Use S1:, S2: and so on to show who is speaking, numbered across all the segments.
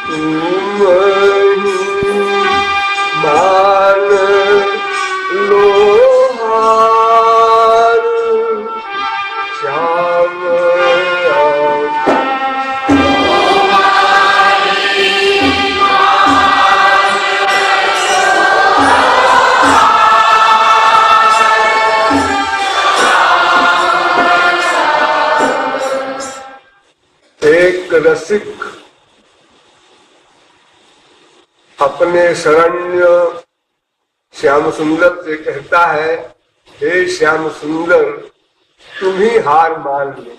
S1: तुम मान लो हार, श्याम एक रसिक अपने शरण्य श्याम सुंदर से कहता है, हे श्याम सुंदर, तुम ही हार मान लो।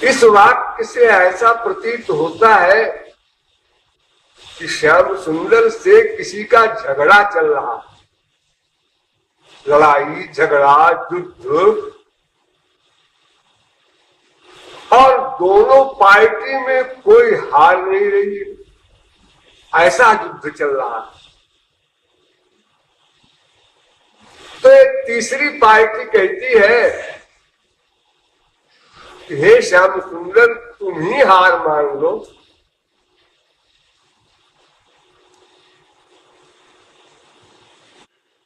S1: इस वाक्य से ऐसा प्रतीत होता है कि श्याम सुंदर से किसी का झगड़ा चल रहा है, लड़ाई झगड़ा युद्ध, और दोनों पार्टी में कोई हार नहीं रही है, ऐसा युद्ध चल रहा है। तो एक तीसरी पार्टी कहती है कि हे श्याम सुंदर, तुम ही हार मान लो।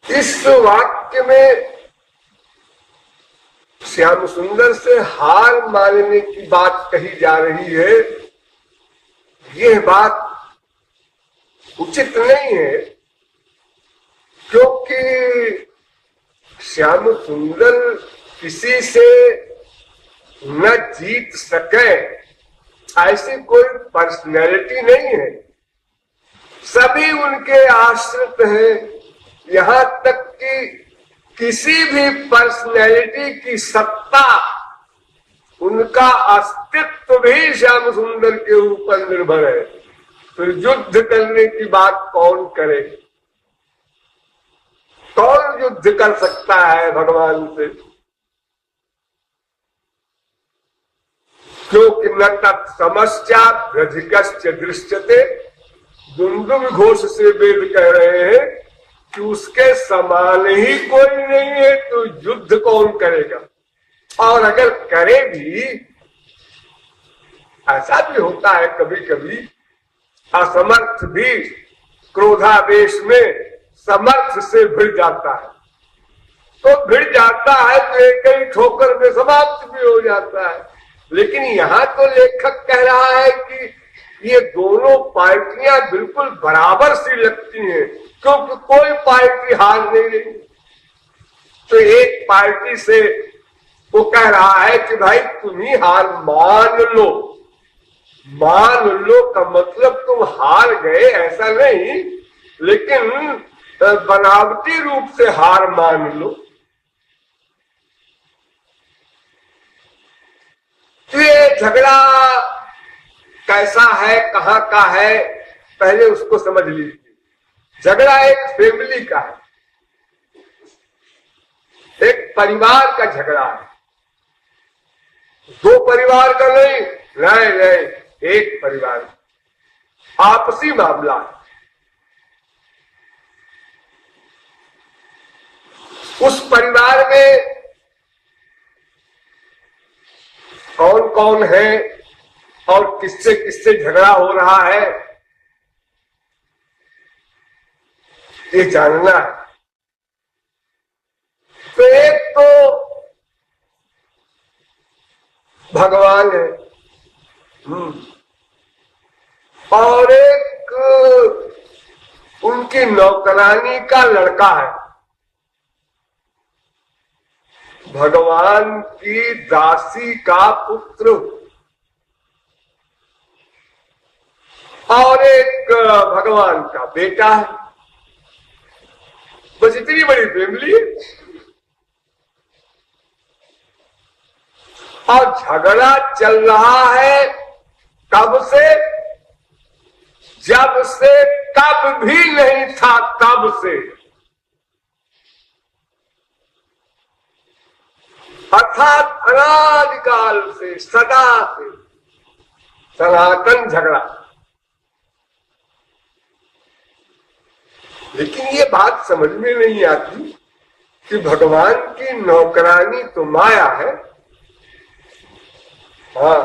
S1: इस वाक्य में श्याम सुंदर से हार मानने की बात कही जा रही है। यह बात उचित नहीं है, क्योंकि श्याम सुंदर किसी से न जीत सके ऐसी कोई पर्सनैलिटी नहीं है। सभी उनके आश्रित हैं, यहाँ तक कि किसी भी पर्सनैलिटी की सत्ता, उनका अस्तित्व भी श्याम सुंदर के ऊपर निर्भर है। फिर युद्ध करने की बात कौन करे? कौन युद्ध कर सकता है भगवान से? क्योंकि न तत्समस्या व्रधिकश्च दृश्यते। दुंदुभ घोष से वेद कह रहे हैं कि उसके समान ही कोई नहीं है, तो युद्ध कौन करेगा? और अगर करे भी, ऐसा भी होता है कभी कभी, असमर्थ भी क्रोधावेश में समर्थ से भिड़ जाता है, तो भिड़ जाता है तो एक ही ठोकर में समाप्त भी हो जाता है। लेकिन यहाँ तो लेखक कह रहा है कि ये दोनों पार्टियां बिल्कुल बराबर सी लगती हैं, क्योंकि कोई पार्टी हार नहीं रही। तो एक पार्टी से वो कह रहा है कि भाई तुम ही हार मान लो। मान लो का मतलब तुम हार गए ऐसा नहीं, लेकिन बनावटी रूप से हार मान लो। ये झगड़ा कैसा है, कहाँ का है, पहले उसको समझ लीजिए। झगड़ा एक फैमिली का है, एक परिवार का झगड़ा है। दो परिवार का नहीं, नहीं, एक परिवार, आपसी मामला है। उस परिवार में कौन कौन है और किससे किससे झगड़ा हो रहा है, ये जानना है। तो एक तो भगवान है, और एक उनकी नौकरानी का लड़का है। भगवान की दासी का पुत्र और एक भगवान का बेटा है। बस इतनी बड़ी फैमिली है। और झगड़ा चल रहा है कब से? जब से कब भी नहीं था, तब से, अर्थात अनादिकाल से, सदा से सनातन झगड़ा। लेकिन ये बात समझ में नहीं आती कि भगवान की नौकरानी तो माया है, हाँ,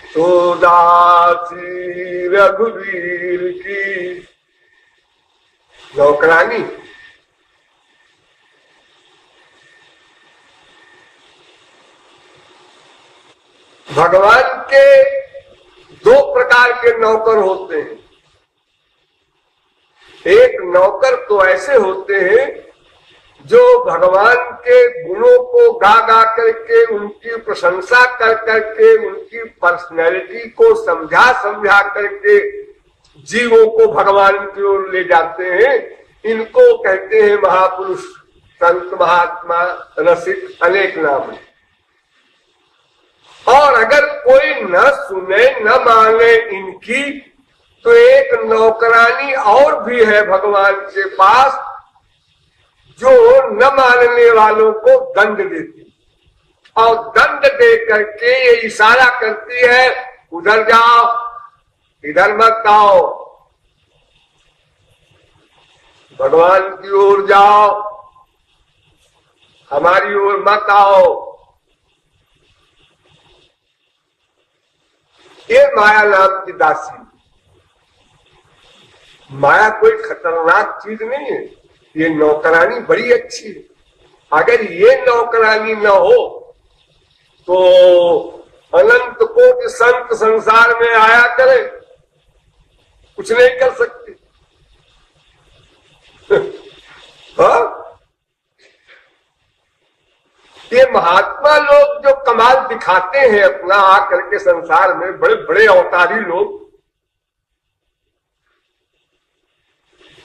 S1: तो दासी रघुवीर की नौकरानी। भगवान के दो प्रकार के नौकर होते हैं। एक नौकर तो ऐसे होते हैं जो भगवान के गुणों को गा गा करके, उनकी प्रशंसा कर करके, उनकी पर्सनैलिटी को समझा समझा करके जीवों को भगवान की ओर ले जाते हैं। इनको कहते हैं महापुरुष, संत, महात्मा, रसिक, अनेक नाम है। और अगर कोई न सुने न माने इनकी, तो एक नौकरानी और भी है भगवान के पास, जो न मानने वालों को दंड देती, और दंड दे करके ये इशारा करती है, उधर जाओ, इधर मत आओ, भगवान की ओर जाओ, हमारी ओर मत आओ। ये माया नाम की दासी। माया कोई खतरनाक चीज नहीं है, ये नौकरानी बड़ी अच्छी है। अगर ये नौकरानी न हो तो अनंत कोटि संत संसार में आया करे, कुछ नहीं कर सकते। हाँ? ये महात्मा लोग जो कमाल दिखाते हैं अपना आकर के संसार में, बड़े बड़े अवतारी लोग,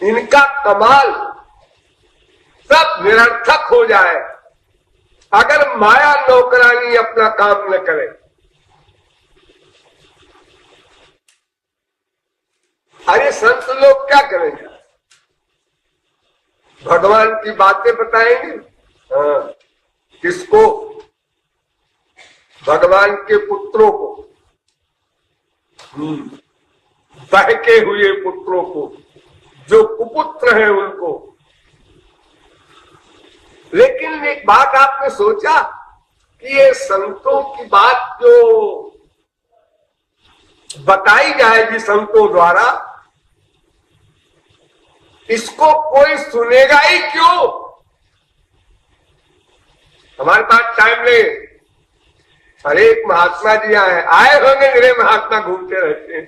S1: इनका कमाल सब निरर्थक हो जाए अगर माया नौकरानी अपना काम न करे। अरे संत लोग क्या करेंगे? भगवान की बातें बताएंगे। हाँ, किसको? भगवान के पुत्रों को, बहके हुए पुत्रों को, जो कुपुत्र हैं उनको। लेकिन एक बात आपने सोचा कि ये संतों की बात जो बताई जाएगी संतों द्वारा, इसको कोई सुनेगा ही क्यों? हमारे पास टाइम नहीं। अनेक महात्मा जी आए होंगे, मेरे महात्मा घूमते रहते हैं,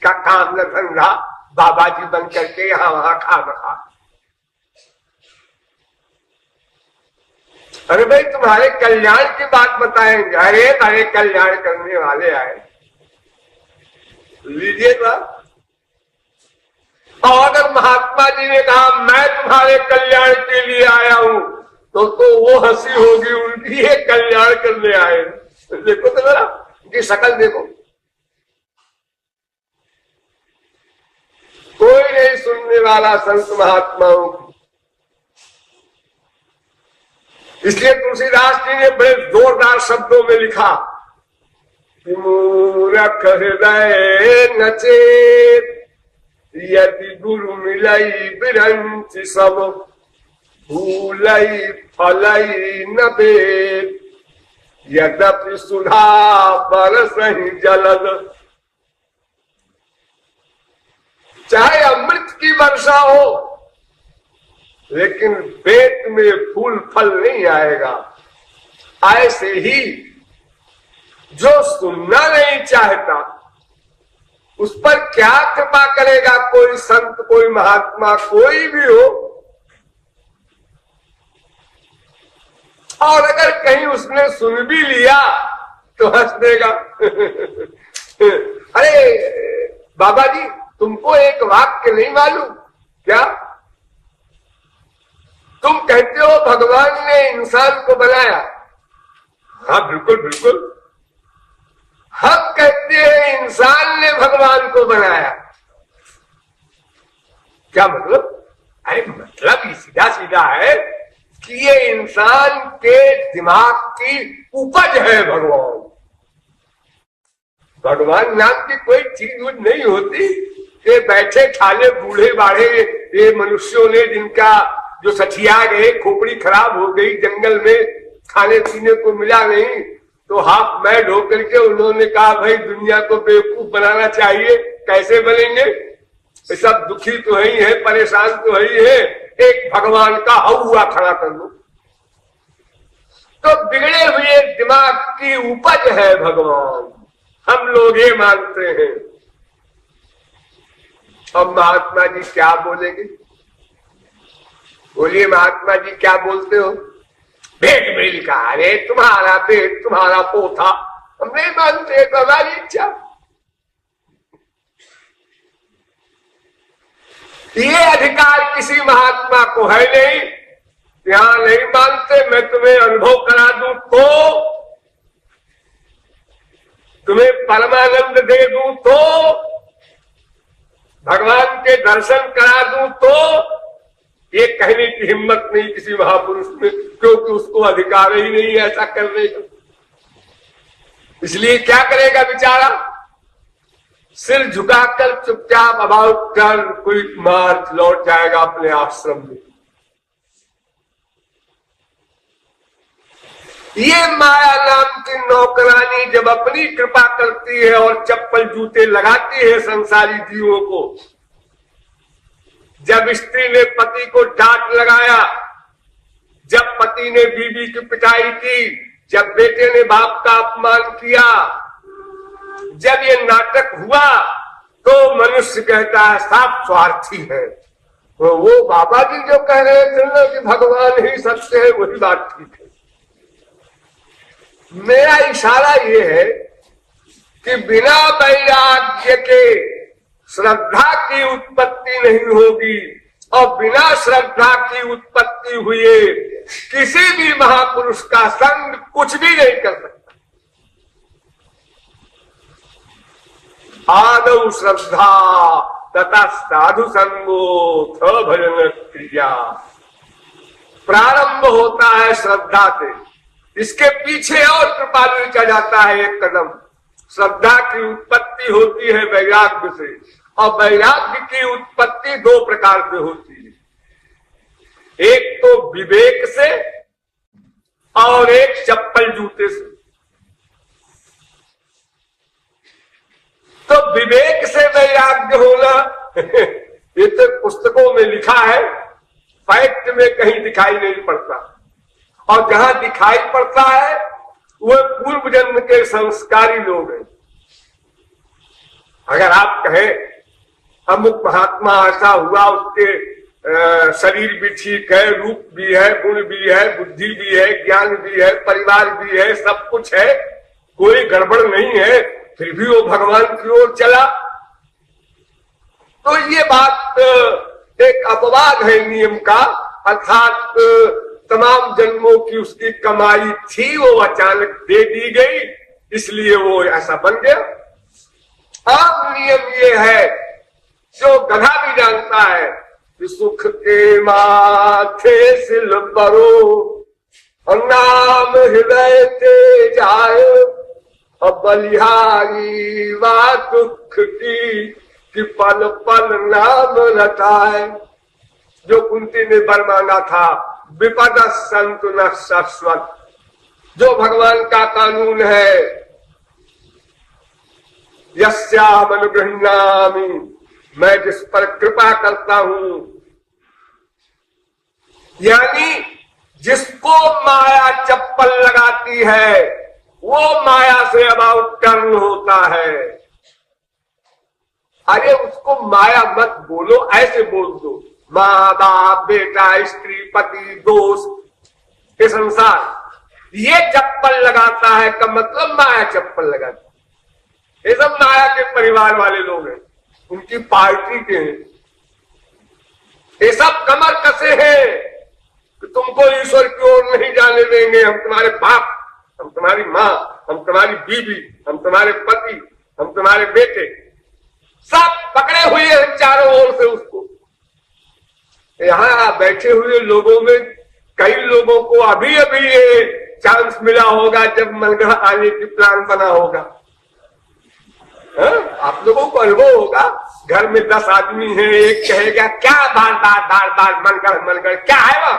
S1: का काम न धंधा, बाबा जी बन करके यहां वहां खा रखा। अरे भाई तुम्हारे कल्याण की बात बताएंगे। अरे बड़े कल्याण करने वाले आए, लीजिएगा। और अगर महात्मा जी ने कहा मैं तुम्हारे कल्याण के लिए आया हूं, तो वो हंसी होगी उनकी, ये कल्याण करने आए। देखो तो जरा उनकी शक्ल देखो, कोई नहीं सुनने वाला संत महात्माओं की। इसलिए तुलसीदास जी ने बड़े जोरदार शब्दों में लिखा, मूरख हृदय नचेत यदि गुरु मिलई बिरंच सब, भूलई फलई न बेद यद्यपि सुधा बरसहि जलद। चाहे अमृत की वर्षा हो, लेकिन पेट में फूल फल नहीं आएगा। ऐसे ही जो सुनना नहीं चाहता, उस पर क्या कृपा करेगा कोई संत, कोई महात्मा, कोई भी हो। और अगर कहीं उसने सुन भी लिया तो हंस देगा। अरे बाबा जी, तुमको एक वाक्य नहीं मालूम क्या? तुम कहते हो भगवान ने इंसान को बनाया। हाँ बिल्कुल बिल्कुल, हम कहते हैं इंसान ने भगवान को बनाया। क्या मतलब? अरे मतलब ही सीधा सीधा है कि ये इंसान के दिमाग की उपज है भगवान। भगवान नाम की कोई चीज नहीं होती। ये बैठे ठाले बूढ़े बाढ़े ये मनुष्यों ने, जिनका जो सठिया गए, खोपड़ी खराब हो गई, जंगल में खाने पीने को मिला नहीं, तो हाफ मैड होकर के उन्होंने कहा भाई दुनिया को बेवकूफ बनाना चाहिए, कैसे बनेंगे, सब दुखी तो है ही है, परेशान तो है ही है, एक भगवान का हौवा खड़ा कर लो। तो बिगड़े हुए दिमाग की उपज है भगवान, हम लोग ये मानते हैं। अब महात्मा जी क्या बोलेंगे, बोलिए महात्मा जी क्या बोलते हो? भेद मिल का, अरे तुम्हारा पेट तुम्हारा पोथा, हम नहीं मानते तो हमारी इच्छा। ये अधिकार किसी महात्मा को है नहीं, यहां नहीं मानते। मैं तुम्हें अनुभव करा दूं तो, तुम्हें परमानंद दे दूं तो, भगवान के दर्शन करा दूं तो, ये कहने की हिम्मत नहीं किसी महापुरुष में, क्योंकि उसको अधिकार ही नहीं ऐसा करने का। इसलिए क्या करेगा बेचारा, सिर झुकाकर चुपचाप अबाउट कर कोई मार्च लौट जाएगा अपने आश्रम में। ये माया नाम की नौकरानी जब अपनी कृपा करती है और चप्पल जूते लगाती है संसारी जीवों को, जब स्त्री ने पति को डांट लगाया, जब पति ने बीवी की पिटाई की, जब बेटे ने बाप का अपमान किया, जब ये नाटक हुआ, तो मनुष्य कहता है साफ स्वार्थी है। वो बाबा जी जो कह रहे थे ना कि भगवान ही सत्य है, वही बात ठीक है। मेरा इशारा ये है कि बिना वैराग्य के श्रद्धा की उत्पत्ति नहीं होगी, और बिना श्रद्धा की उत्पत्ति हुए किसी भी महापुरुष का संग कुछ भी नहीं कर सकता। आदौ श्रद्धा तथा साधु संगो थ भजन क्रिया। प्रारंभ होता है श्रद्धा से, इसके पीछे और कृपालु चला जाता है एक कदम। श्रद्धा की उत्पत्ति होती है वैराग्य से, और वैराग्य की उत्पत्ति दो प्रकार से होती है, एक तो विवेक से और एक चप्पल जूते से। तो विवेक से वैराग्य होना ये तो पुस्तकों में लिखा है, फैक्ट में कहीं दिखाई नहीं पड़ता, और जहां दिखाई पड़ता है वह पूर्व जन्म के संस्कारी लोग हैं। अगर आप कहें अमुक महात्मा ऐसा हुआ, उसके शरीर भी ठीक है, रूप भी है, गुण भी है, बुद्धि भी है, ज्ञान भी है, परिवार भी है, सब कुछ है, कोई गड़बड़ नहीं है, फिर भी वो भगवान की ओर चला, तो ये बात एक अपवाद है नियम का। अर्थात तमाम जन्मों की उसकी कमाई थी, वो अचानक दे दी गई, इसलिए वो ऐसा बन गया। अब नियम ये है, जो गधा भी जानता है कि सुख के माथे सिल परो और नाम हृदय ते जाए, अब बलिहारी वा दुख की कि पल पल नाम रटाए। जो कुंती ने वर मांगा था, विपद संतु न शाश्वत, जो भगवान का कानून है, यस्याहम् अनुगृह्णामि, मैं जिस पर कृपा करता हूं, यानी जिसको माया चप्पल लगाती है वो माया से अबाउट टर्न होता है। अरे उसको माया मत बोलो, ऐसे बोल दो, माँ बाप बेटा स्त्री पति दोस्त, ये संसार ये चप्पल लगाता है का मतलब माया चप्पल लगाता है। ये सब माया के परिवार वाले लोग हैं, उनकी पार्टी के हैं, ये सब कमर कसे हैं कि तुमको ईश्वर की ओर नहीं जाने देंगे। हम तुम्हारे बाप, हम तुम्हारी माँ, हम तुम्हारी बीवी, हम तुम्हारे पति, हम तुम्हारे बेटे, सब पकड़े हुए हैं चारों ओर से उसको। यहाँ बैठे हुए लोगों में कई लोगों को अभी अभी ये चांस मिला होगा जब मनगढ़ आने की प्लान बना होगा। आप लोगों को अनुभव होगा, घर में 10 आदमी हैं, एक कहेगा क्या बार बार बार बार मनगढ़ मनगढ़ क्या है वह,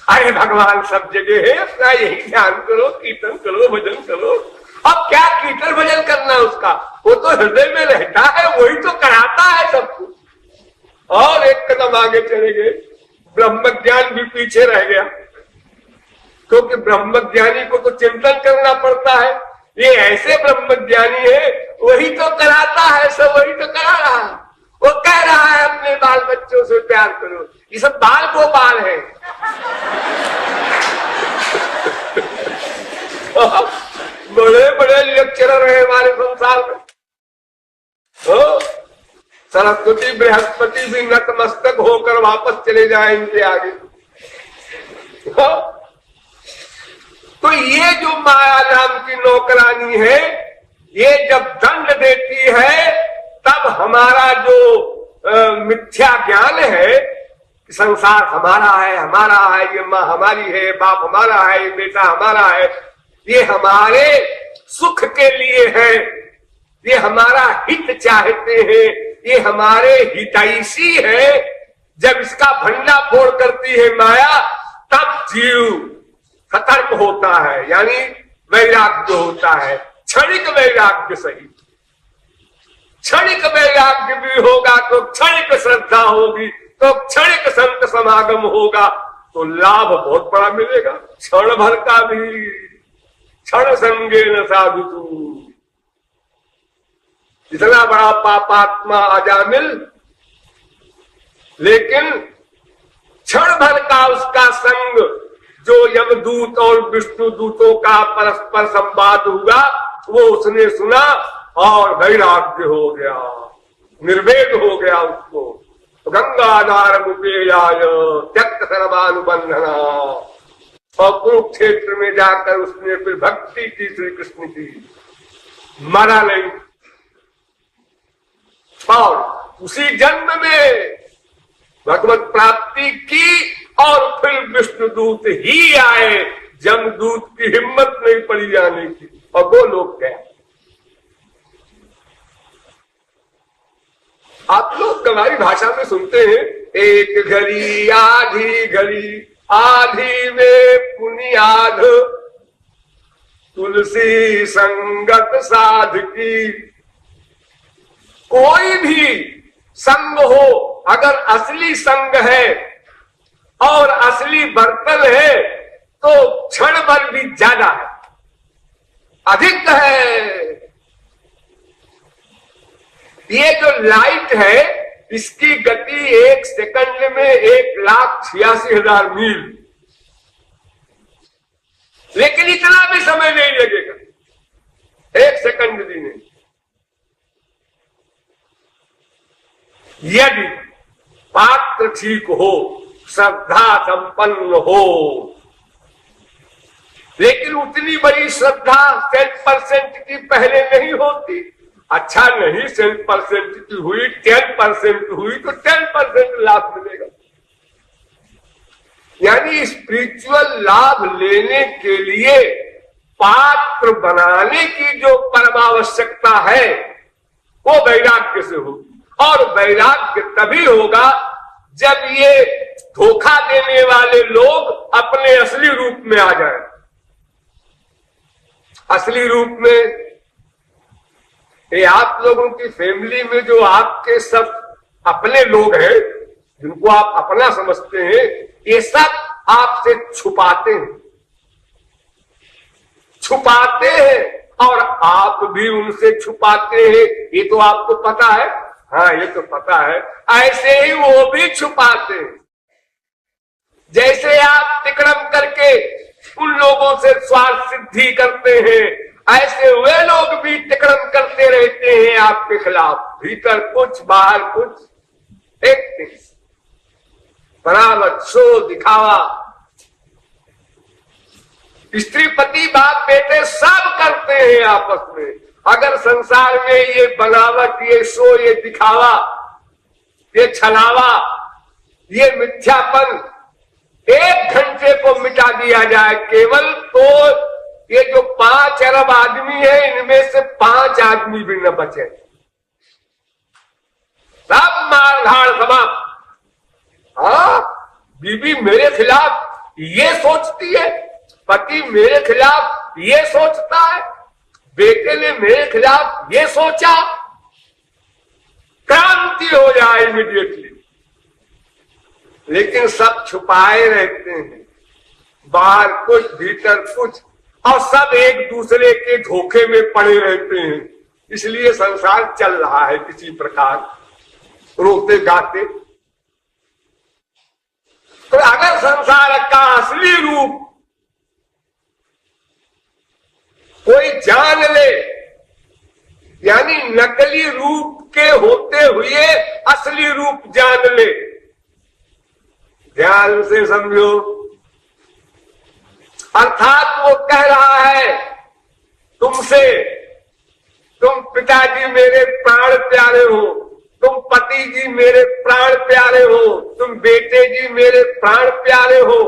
S1: अरे भगवान सब जगह है, अपना यही ध्यान करो, कीर्तन करो, भजन करो। अब क्या कीर्तन भजन करना उसका, वो तो हृदय में रहता है, वही तो कराता है सब कुछ। और एक कदम आगे चले गए, ब्रह्म ज्ञान भी पीछे रह गया, क्योंकि ब्रह्म ज्ञानी को तो चिंतन करना पड़ता है। ये ऐसे ब्रह्म ज्ञानी है, वही तो कराता है सब, वही तो करा रहा है। वो कह रहा है अपने बाल बच्चों से प्यार करो, ये सब बाल गोपाल है। बड़े बड़े लेक्चरर है हमारे संसार में। सरस्वती बृहस्पति भी नतमस्तक होकर वापस चले जाए इनके आगे। तो ये जो माया नाम की नौकरानी है, ये जब दंड देती है, तब हमारा जो मिथ्या ज्ञान है, संसार हमारा है, ये माँ हमारी है, बाप हमारा है, ये बेटा हमारा है, ये हमारे सुख के लिए है, ये हमारा हित चाहते हैं, ये हमारे हितैषी है। जब इसका भंडा फोड़ करती है माया, तब जीव सतर्क होता है, यानी वैराग्य होता है। क्षणिक वैराग्य सही, क्षणिक वैराग्य भी होगा तो क्षणिक श्रद्धा होगी, तो क्षणिक संत समागम होगा, तो लाभ बहुत बड़ा मिलेगा। क्षण भर का भी क्षण संगे न साधु तू, इतना बड़ा पापात्मा अजामिल, लेकिन क्षण भर का उसका संग, जो यमदूत और विष्णु दूतों का परस्पर संवाद हुआ, वो उसने सुना और वैराग्य हो गया, निर्वेद हो गया उसको। गंगाधार मुपेयाय त्यक्त सर्वानुबंधना, और कुरुक्षेत्र में जाकर उसने फिर भक्ति की श्री कृष्ण की, मरा नहीं। और उसी जन्म में भगवत प्राप्ति की, और फिर विष्णुदूत ही आए, जमदूत की हिम्मत नहीं पड़ी जाने की, और वो लोग गया। आप लोग हमारी भाषा में सुनते हैं, एक घड़ी आधी घड़ी, आधी में पुनियाध, तुलसी संगत साध की। कोई भी संग हो, अगर असली संग है और असली बर्तन है, तो क्षण भर भी ज्यादा है, अधिक है। ये जो लाइट है, इसकी गति 1 सेकंड में 1,86,000 मील, लेकिन इतना भी समय नहीं लगेगा 1 सेकंड भी नहीं। यदि पात्र ठीक हो, श्रद्धा संपन्न हो, लेकिन उतनी बड़ी श्रद्धा 10% की पहले नहीं होती। अच्छा नहीं 10% की हुई, 10% हुई तो 10% लाभ मिलेगा। यानी स्पिरिचुअल लाभ लेने के लिए पात्र बनाने की जो परमावश्यकता है, वो वैराग्य से होगी। और वैराग्य तभी होगा जब ये धोखा देने वाले लोग अपने असली रूप में आ जाएं। असली रूप में ये आप लोगों की फैमिली में जो आपके सब अपने लोग हैं, जिनको आप अपना समझते हैं, ये सब आपसे छुपाते हैं और आप भी उनसे छुपाते हैं। ये तो आपको पता है, हाँ ये तो पता है। ऐसे ही वो भी छुपाते हैं। जैसे आप तिक्रम करके उन लोगों से स्वार्थ सिद्धि करते हैं, ऐसे वे लोग भी तिक्रम करते रहते हैं आपके खिलाफ। भीतर कुछ बाहर कुछ, एक बनावट, शो, दिखावा। स्त्री पति बाप बेटे सब करते हैं आपस में। अगर संसार में ये बनावट, ये शो, ये दिखावा, ये छलावा, ये मिथ्यापन 1 घंटे को मिटा दिया जाए केवल, तो ये जो 5 अरब आदमी है, इनमें से 5 आदमी भी न बचे। सब मारधाड़ समाप्त। हाँ, बीबी मेरे खिलाफ ये सोचती है, पति मेरे खिलाफ ये सोचता है, बेटे ने मेरे खिलाफ ये सोचा, क्रांति हो जाए इमीडिएटली। लेकिन सब छुपाए रहते हैं, बाहर कुछ भीतर कुछ, और सब एक दूसरे के धोखे में पड़े रहते हैं। इसलिए संसार चल रहा है किसी प्रकार, रोते गाते। तो अगर संसार का असली रूप कोई जान ले, यानी नकली रूप के होते हुए असली रूप जान ले, ध्यान से समझो। अर्थात वो कह रहा है तुमसे, तुम पिताजी मेरे प्राण प्यारे हो, तुम पति जी मेरे प्राण प्यारे हो, तुम बेटे जी मेरे प्राण प्यारे हो।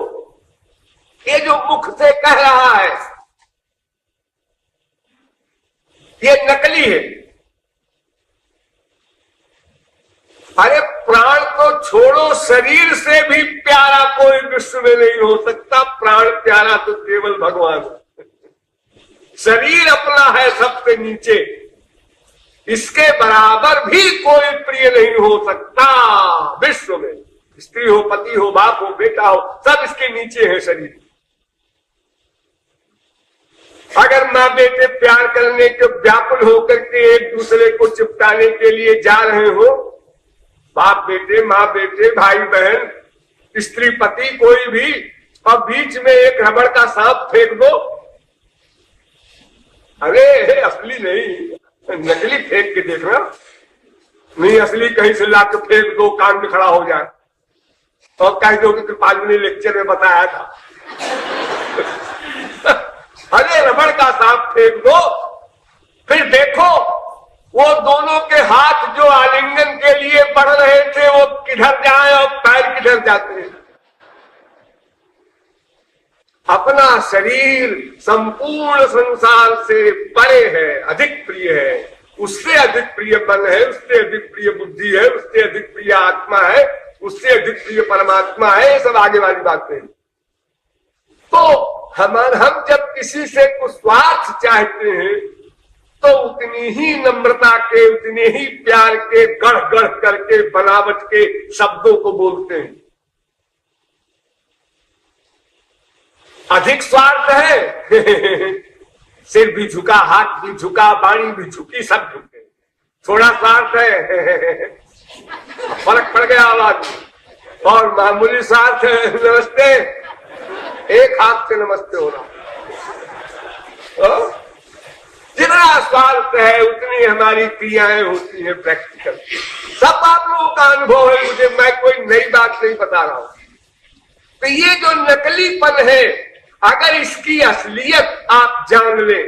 S1: ये जो मुख से कह रहा है ये नकली है। अरे प्राण को छोड़ो, शरीर से भी प्यारा कोई विश्व में नहीं हो सकता। प्राण प्यारा तो केवल भगवान। शरीर अपना है सबसे नीचे, इसके बराबर भी कोई प्रिय नहीं हो सकता विश्व में। स्त्री हो, पति हो, बाप हो, बेटा हो, सब इसके नीचे है शरीर। अगर माँ बेटे प्यार करने के व्याकुल होकर के एक दूसरे को चिपटाने के लिए जा रहे हो, बाप बेटे, माँ बेटे, भाई बहन, स्त्री पति, कोई भी, और बीच में एक रबड़ का सांप फेंक दो, अरे असली नहीं नकली फेंक के देखना, नहीं असली कहीं से लाके फेंक दो, कान में खड़ा हो जाए और कह दो कि कृपालु ने लेक्चर में बताया था। अरे रबड़ का सांप फेंक दो, फिर देखो वो दोनों के हाथ जो आलिंगन के लिए बढ़ रहे थे वो किधर जाए और पैर किधर जाते हैं। अपना शरीर संपूर्ण संसार से परे है, अधिक प्रिय है, उससे अधिक प्रिय मन है, उससे अधिक प्रिय बुद्धि है, उससे अधिक प्रिय आत्मा है, उससे अधिक प्रिय परमात्मा है। ये सब आगे वाली बातें हैं। तो हम जब किसी से कुछ स्वार्थ चाहते हैं तो उतनी ही नम्रता के, उतने ही प्यार के गढ़ गढ़ करके बनावट के शब्दों को बोलते हैं। अधिक स्वार्थ है सिर भी झुका, हाथ भी झुका, वाणी भी झुकी, सब झुके। थोड़ा स्वार्थ है फर्क पड़ गया आवाज, और मामूली स्वार्थ है नमस्ते, एक हाथ से नमस्ते हो रहा। जितना स्वार्थ है उतनी हमारी क्रियाएं होती हैं प्रैक्टिकल। सब आप लोगों का अनुभव है मुझे, मैं कोई नई बात नहीं बता रहा हूं। तो ये जो नकलीपन है, अगर इसकी असलियत आप जान ले,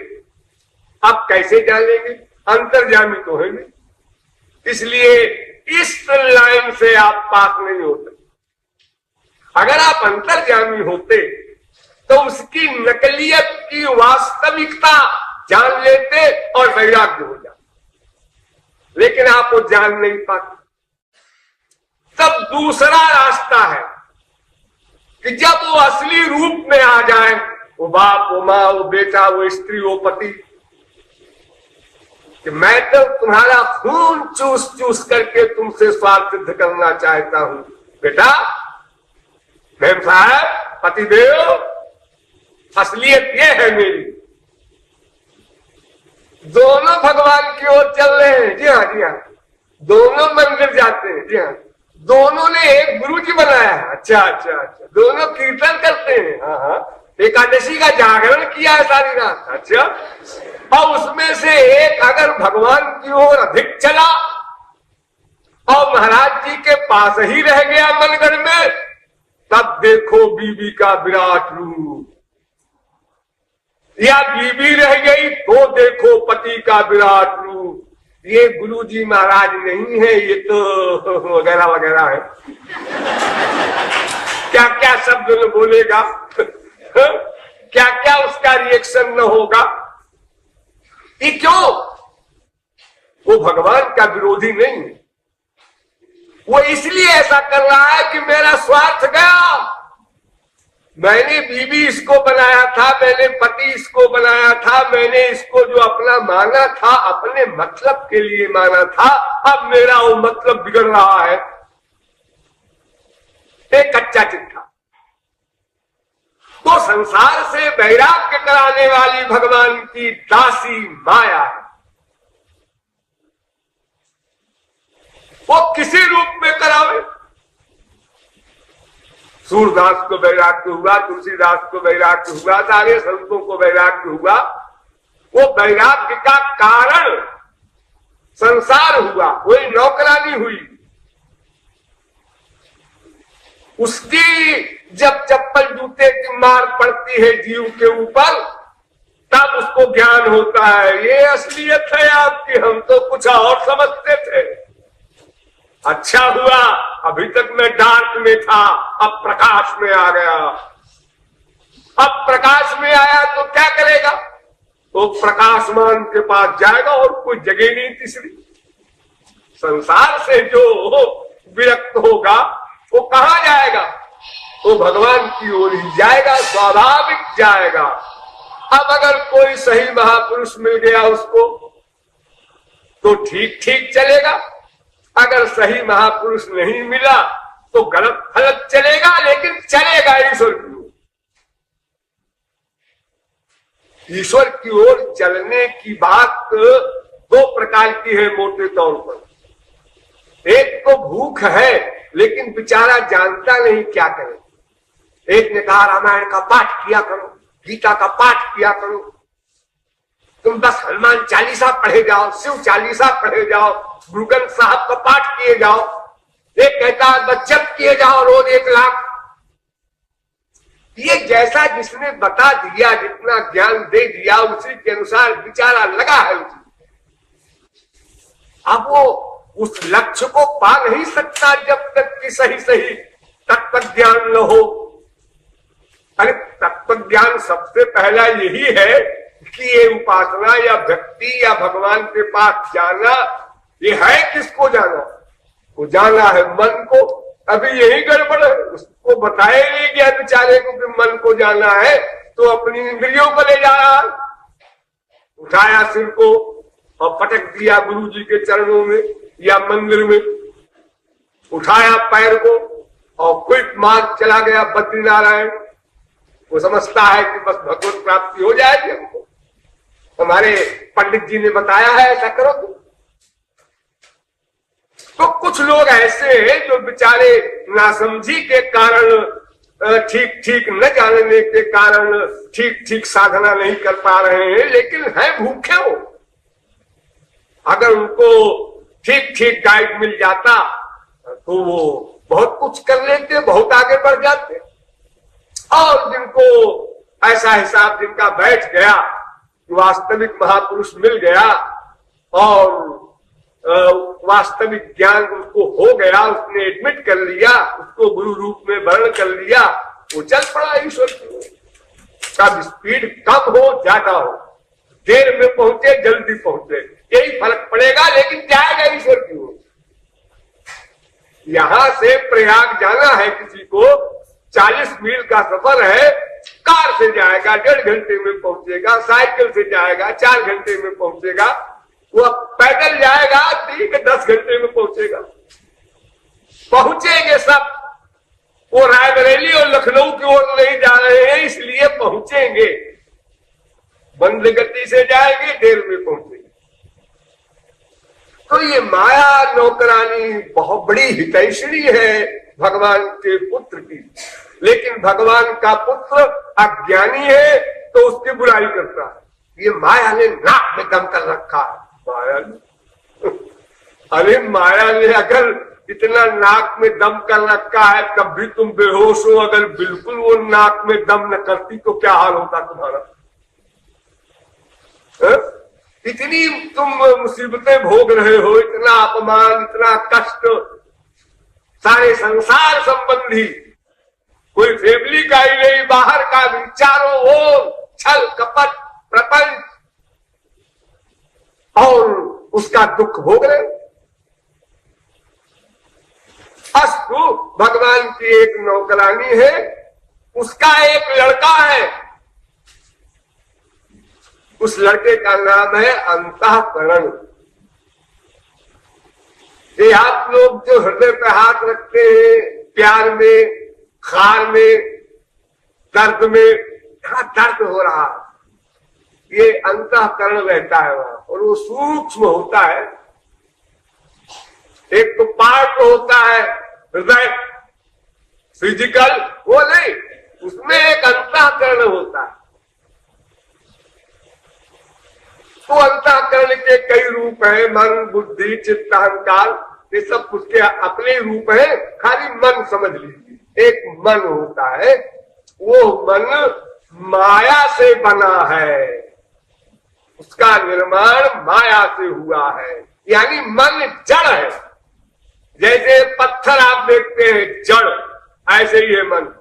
S1: आप कैसे जान लेंगे? अंतर्जामी तो है नहीं, इसलिए इस लाइन से आप पास नहीं होते। अगर आप अंतर्जामी होते तो उसकी नकलियत की वास्तविकता जान लेते और वैराग्य हो जाते, लेकिन आप वो जान नहीं पाते। तब दूसरा रास्ता है कि जब वो असली रूप में आ जाए, वो बाप, वो माँ, वो बेटा, वो स्त्री, वो पति, कि मैं तो तुम्हारा खून चूस चूस करके तुमसे स्वार्थ सिद्ध करना चाहता हूं। बेटा, मैम साहब, पतिदेव, असलियत ये है मेरी। दोनों भगवान की ओर चल रहे हैं। जी हाँ, जी हाँ, दोनों मंदिर जाते हैं। जी हाँ, दोनों ने एक गुरु जी बनाया है। अच्छा अच्छा अच्छा, दोनों कीर्तन करते हैं। हाँ हाँ, एकादशी का जागरण किया है सारी रात। अच्छा, और उसमें से एक अगर भगवान की ओर अधिक चला और महाराज जी के पास ही रह गया मनगढ़ में, तब देखो बीबी का विराट रूप। या बीबी रह गई तो देखो पति का विराट रूप। ये गुरु जी महाराज नहीं है, ये तो वगैरह वगैरह है। क्या क्या शब्द न बोलेगा, क्या क्या उसका रिएक्शन न होगा। ये क्यों? वो भगवान का विरोधी नहीं है, वो इसलिए ऐसा कर रहा है कि मेरा स्वार्थ गया। मैंने बीवी इसको बनाया था, मैंने पति इसको बनाया था, मैंने इसको जो अपना माना था अपने मतलब के लिए माना था, अब मेरा वो मतलब बिगड़ रहा है। एक कच्चा चिट्ठा। तो संसार से वैराग्य कराने वाली भगवान की दासी माया है। वो किसी रूप में करावे। सूरदास को वैराग्य हुआ, तुलसीदास को वैराग्य हुआ, सारे संतों को वैराग्य हुआ। वो वैराग्य का कारण संसार हुआ, कोई नौकरानी हुई। उसकी जब चप्पल जूते की मार पड़ती है जीव के ऊपर, तब उसको ज्ञान होता है ये असलियत है आपकी, हम तो कुछ और समझते थे। अच्छा हुआ अभी तक मैं डार्क में था, अब प्रकाश में आ गया। अब प्रकाश में आया तो क्या करेगा? तो प्रकाशमान के पास जाएगा और कोई जगह नहीं तीसरी। संसार से जो विरक्त होगा वो कहां जाएगा? वो भगवान की ओर ही जाएगा, स्वाभाविक जाएगा। अब अगर कोई सही महापुरुष मिल गया उसको तो ठीक ठीक चलेगा, अगर सही महापुरुष नहीं मिला तो गलत फलत चलेगा, लेकिन चलेगा ईश्वर की ओर। ईश्वर की ओर चलने की बात दो प्रकार की है मोटे तौर पर। एक तो भूख है लेकिन बेचारा जानता नहीं क्या करे। एक ने कहा रामायण का पाठ किया करो, गीता का पाठ किया करो, तुम बस हनुमान चालीसा पढ़े जाओ, शिव चालीसा पढ़े जाओ, गुरु ग्रंथ साहब का पाठ किए जाओ। एक कहता है बस जप किए जाओ रोज 1 लाख। ये जैसा जिसने बता दिया, जितना ज्ञान दे दिया उसी के अनुसार बेचारा लगा है उसी। अब वो उस लक्ष्य को पा नहीं सकता जब तक कि सही सही तत्व ज्ञान न हो। अरे तत्व ज्ञान सबसे पहला यही है कि ये उपासना या भक्ति या भगवान के पास जाना, ये है किसको जाना? वो जाना है मन को। अभी यही गड़बड़ है, उसको बताया नहीं गया बेचारे को कि मन को जाना है, तो अपनी इंद्रियों को ले जा रहा है। उठाया सिर को और पटक दिया गुरु जी के चरणों में या मंदिर में, उठाया पैर को और क्विक मार्ग चला गया बद्रीनारायण। वो समझता है कि बस भगवत प्राप्ति हो जाएगी हमको। हमारे पंडित जी ने बताया है ऐसा करो। तो कुछ लोग ऐसे हैं जो बेचारे नासमझी के कारण, ठीक ठीक न जानने के कारण ठीक ठीक साधना नहीं कर पा रहे हैं, लेकिन है भूखे हो। अगर उनको ठीक ठीक गाइड मिल जाता तो वो बहुत कुछ कर लेते, बहुत आगे बढ़ जाते। और जिनको ऐसा हिसाब जिनका बैठ गया, वास्तविक महापुरुष मिल गया और वास्तविक ज्ञान उसको हो गया, उसने एडमिट कर लिया, उसको गुरु रूप में वर्ण कर लिया, वो चल पड़ा ईश्वर की ओर। कब स्पीड कम हो ज्यादा हो, देर में पहुंचे जल्दी पहुंचे, यही फर्क पड़ेगा, लेकिन जाएगा ईश्वर की ओर। यहां से प्रयाग जाना है किसी को, 40 मील का सफर है, कार से जाएगा 1.5 घंटे में पहुंचेगा, साइकिल से जाएगा 4 घंटे में पहुंचेगा, वो पैदल जाएगा 10 घंटे में पहुंचेगा। पहुंचेंगे सब। वो रायबरेली और लखनऊ की ओर नहीं जा रहे हैं, इसलिए पहुंचेंगे। मंद गति से जाएंगे, देर में पहुंचेंगे। तो ये माया नौकरानी बहुत बड़ी हितैषणी है भगवान के पुत्र की, लेकिन भगवान का पुत्र अज्ञानी है तो उसकी बुराई करता है। ये माया ने नाक में दम कर रखा है। माया ने, अरे माया ने अगर इतना नाक में दम कर रखा है, तब भी तुम बेहोश हो। अगर बिल्कुल वो नाक में दम न करती तो क्या हाल होता तुम्हारा? इतनी तुम मुसीबतें भोग रहे हो, इतना अपमान, इतना कष्ट, सारे संसार संबंधी, कोई फैमिली का ही नहीं, बाहर का भी, चारों ओर छल कपट प्रपंच, और उसका दुख भोग रहे। अस्तु भगवान की एक नौकरानी है उसका एक लड़का है, उस लड़के का नाम है अंतःकरण। ये आप लोग जो हृदय पे हाथ रखते हैं, प्यार में, खार में, दर्द में, यहां दर्द हो रहा, ये अंतःकरण रहता है वहां, और वो सूक्ष्म होता है। एक तो पार्ट होता है हृदय, फिजिकल, वो नहीं, उसमें एक अंतःकरण होता है। तो अंतःकरण के कई रूप हैं, मन, बुद्धि, चित्त, अहंकार, ये सब उसके अपने रूप हैं, खाली मन समझ लीजिए। एक मन होता है, वो मन माया से बना है, उसका निर्माण माया से हुआ है, यानी मन जड़ है। जैसे पत्थर आप देखते हैं जड़, ऐसे ही है मन।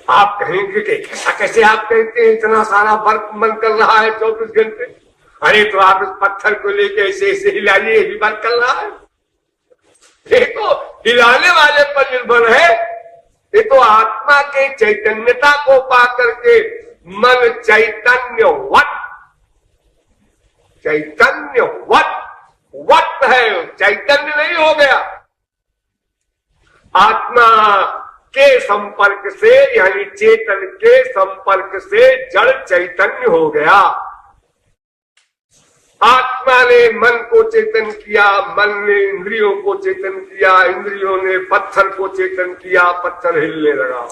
S1: आप कहेंगे कि ऐसा कैसे आप कहते हैं, इतना सारा वर्क मन कर रहा है 24 घंटे। अरे तो आप इस पत्थर को लेके ऐसे ऐसे हिलाइए, ये भी वर्क कर रहा है। ये तो हिलाने वाले पर निर्भर है, ये तो आत्मा के चैतन्यता को पा करके मन चैतन्यवत, चैतन्यवत, वत है, चैतन्य नहीं हो गया। आत्मा के संपर्क से, यानी चेतन के संपर्क से जड़ चैतन्य हो गया। आत्मा ने मन को चेतन किया, मन ने इंद्रियों को चेतन किया, इंद्रियों ने पत्थर को चेतन किया, पत्थर हिलने लगा।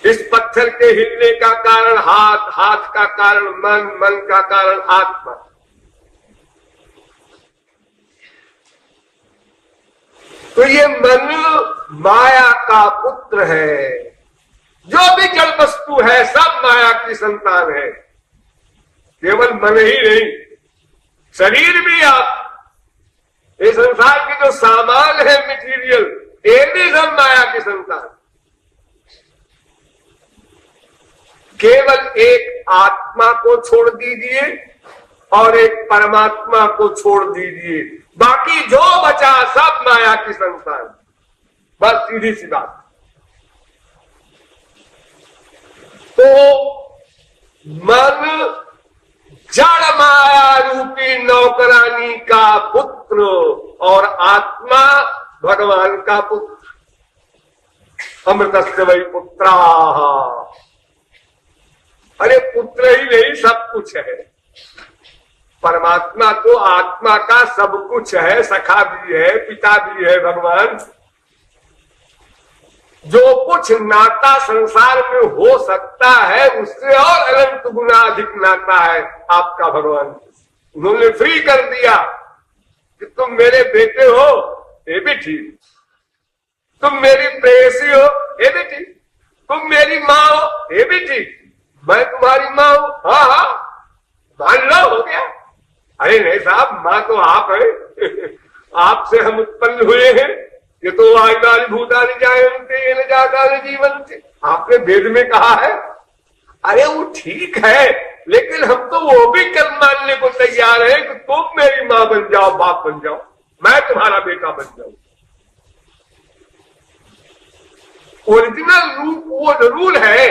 S1: इस पत्थर के हिलने का कारण हाथ, हाथ का कारण मन, मन का कारण आत्मा। तो ये मन माया का पुत्र है। जो भी जड़ वस्तु है सब माया की संतान है, केवल मन ही नहीं, शरीर भी। आप ये संसार के जो सामान है, मटीरियल, ये भी सब माया की संतान। केवल एक आत्मा को छोड़ दीजिए और एक परमात्मा को छोड़ दीजिए, बाकी जो बचा सब माया की संतान। बस सीधी सी बात। तो मन जड़ माया रूपी नौकरानी का पुत्र और आत्मा भगवान का पुत्र। अमृतस्य वै पुत्राः। अरे पुत्र ही नहीं, सब कुछ है। परमात्मा तो आत्मा का सब कुछ है, सखा भी है, पिता भी है भगवान। जो कुछ नाता संसार में हो सकता है उससे और अनंत गुना अधिक नाता है आपका भगवान। उन्होंने फ्री कर दिया कि तुम मेरे बेटे हो, ये भी ठीक, तुम मेरी प्रेयसी हो, ये भी ठीक, तुम मेरी माँ हो, ये भी ठीक, मैं तुम्हारी माँ हूं, हाँ हाँ मान लो, हो गया। अरे नहीं साहब, माँ तो आप है आपसे हम उत्पन्न हुए हैं, ये तो आयु भूतानि जायन्ते येन जातानि जीवन्ते, आपने वेद में कहा है। अरे वो ठीक है, लेकिन हम तो वो भी कल मानने को तैयार है कि तुम मेरी माँ बन जाओ, बाप बन जाओ, मैं तुम्हारा बेटा बन जाऊं। ओरिजिनल रूप वो जरूर है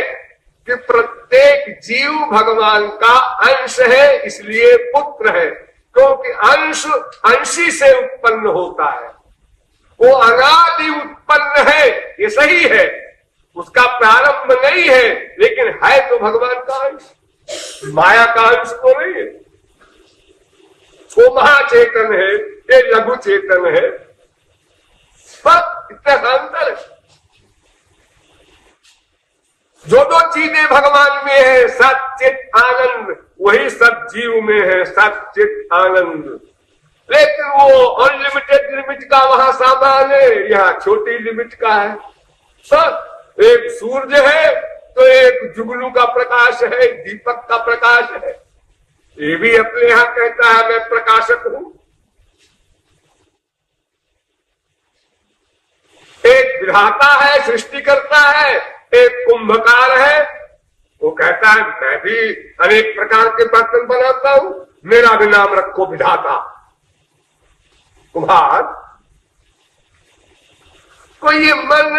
S1: कि प्रत्येक जीव भगवान का अंश है, इसलिए पुत्र है, क्योंकि अंश अंशी से उत्पन्न होता है। वो अनादि उत्पन्न है, ये सही है, उसका प्रारंभ नहीं है, लेकिन है तो भगवान का अंश, माया का अंश तो नहीं है। वो महाचेतन है, ये लघु चेतन है, बस इतना अंतर है। जो दो चीजें भगवान में है, सच्चित आनंद, वही सब जीव में है, सच्चित आनंद। लेकिन वो अनलिमिटेड लिमिट का वहां सामान है, यहाँ छोटी लिमिट का है। सब एक सूर्य है तो एक जुगनू का प्रकाश है, दीपक का प्रकाश है। ये भी अपने यहाँ कहता है मैं प्रकाशक हूं। एक विधाता है, सृष्टि करता है, एक कुंभकार है, वो कहता है मैं भी अनेक प्रकार के बर्तन बनाता हूं, मेरा भी नाम रखो विधाता, कुम्हार। तो ये मन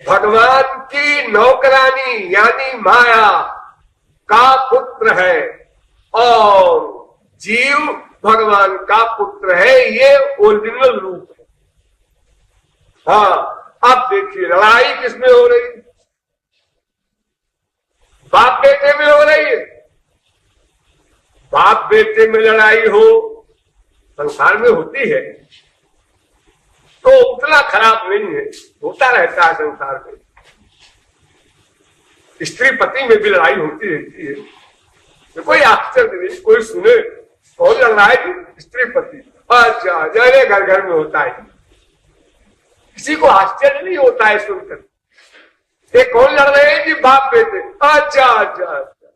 S1: भगवान की नौकरानी यानी माया का पुत्र है और जीव भगवान का पुत्र है। ये ओरिजिनल रूप है। हाँ, अब देखिए लड़ाई किसमें हो रही है? बाप बेटे में हो रही है। बाप बेटे में लड़ाई हो संसार में होती है तो उतना खराब नहीं है, होता रहता है संसार में। स्त्री पति में भी लड़ाई होती रहती है, तो कोई आश्चर्य नहीं। कोई सुने कौन लड़ रहा है? स्त्री पति। अच्छा, जरे घर घर में होता है, किसी को आश्चर्य नहीं होता है सुनकर। ये कौन लड़ रहे हैं? जी बाप बेटे। अच्छा अच्छा,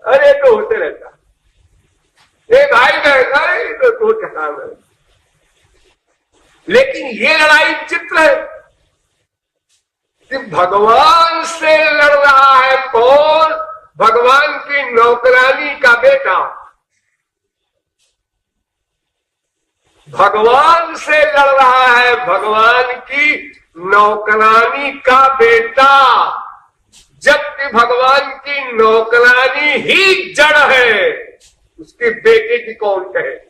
S1: अरे तो होते रहता है। ये भाई बहन है तो ठकान है। लेकिन ये लड़ाई चित्र है कि भगवान से लड़ रहा है कौन? भगवान की नौकरानी का बेटा। भगवान से लड़ रहा है भगवान की नौकरानी का बेटा, जबकि भगवान की नौकरानी ही जड़ है, उसके बेटे की कौन कहे?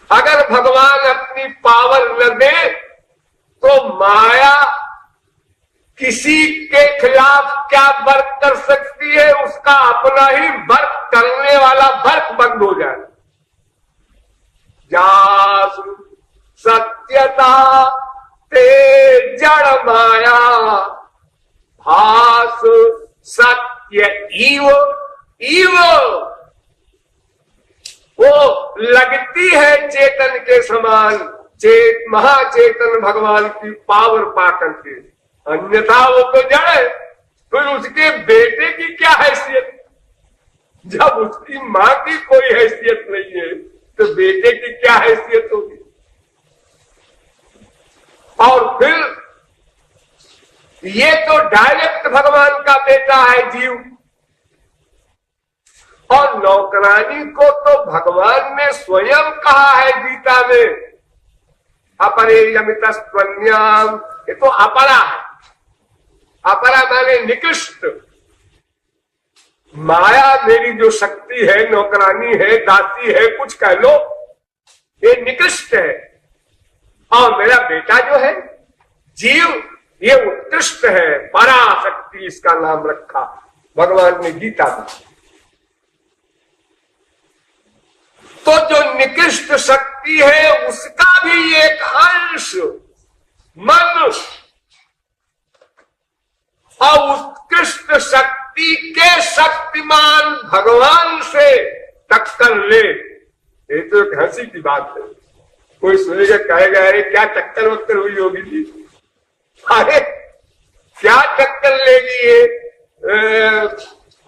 S1: अगर भगवान अपनी पावर न दे तो माया किसी के खिलाफ क्या वर्क कर सकती है? उसका अपना ही वर्क करने वाला वर्क बंद हो जाए। जासु सत्यता ते जड़ माया भास सत्य इव इव। वो लगती है चेतन के समान, महाचेतन भगवान की पावर पाकर के, अन्यथा वो तो जड़ है। फिर उसके बेटे की क्या हैसियत? जब उसकी मां की कोई हैसियत नहीं है तो बेटे की क्या हैसियत होगी? और फिर ये तो डायरेक्ट भगवान का बेटा है जीव, और नौकरानी को तो भगवान ने स्वयं कहा है गीता में, अपरे यमित स्वन्याम। ये तो अपरा है। अपरा माने निकृष्ट। माया मेरी जो शक्ति है, नौकरानी है, दासी है, कुछ कह लो, ये निकृष्ट है। और मेरा बेटा जो है जीव, ये उत्कृष्ट है, पराशक्ति इसका नाम रखा भगवान ने गीता में। तो जो निकृष्ट शक्ति है उसका भी एक अंश मन और उत्कृष्ट शक्ति के शक्तिमान भगवान से टक्कर ले, ये तो एक हंसी की बात है। कोई सुनेगा कहेगा अरे क्या टक्कर वक्कर हुई होगी जी? अरे क्या टक्कर लेगी ये?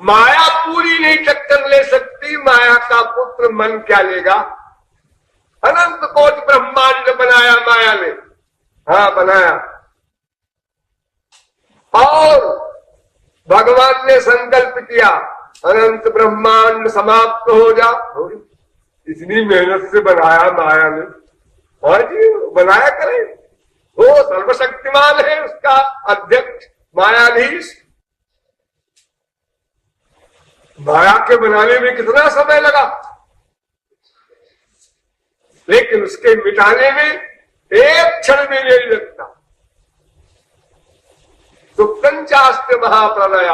S1: माया पूरी नहीं टक्कर ले सकती। माया का पुत्र मन क्या लेगा? अनंत कोटि ब्रह्मांड बनाया माया ने, हाँ बनाया। और भगवान ने संकल्प किया अनंत ब्रह्मांड समाप्त हो जा। इतनी मेहनत से बनाया माया ने, और जी बनाया करे। वो सर्वशक्तिमान है, उसका अध्यक्ष मायाधीश। माया के बनाने में कितना समय लगा, लेकिन उसके मिटाने में एक क्षण में नहीं लगता। तो पंचास्त्र महाप्रलय।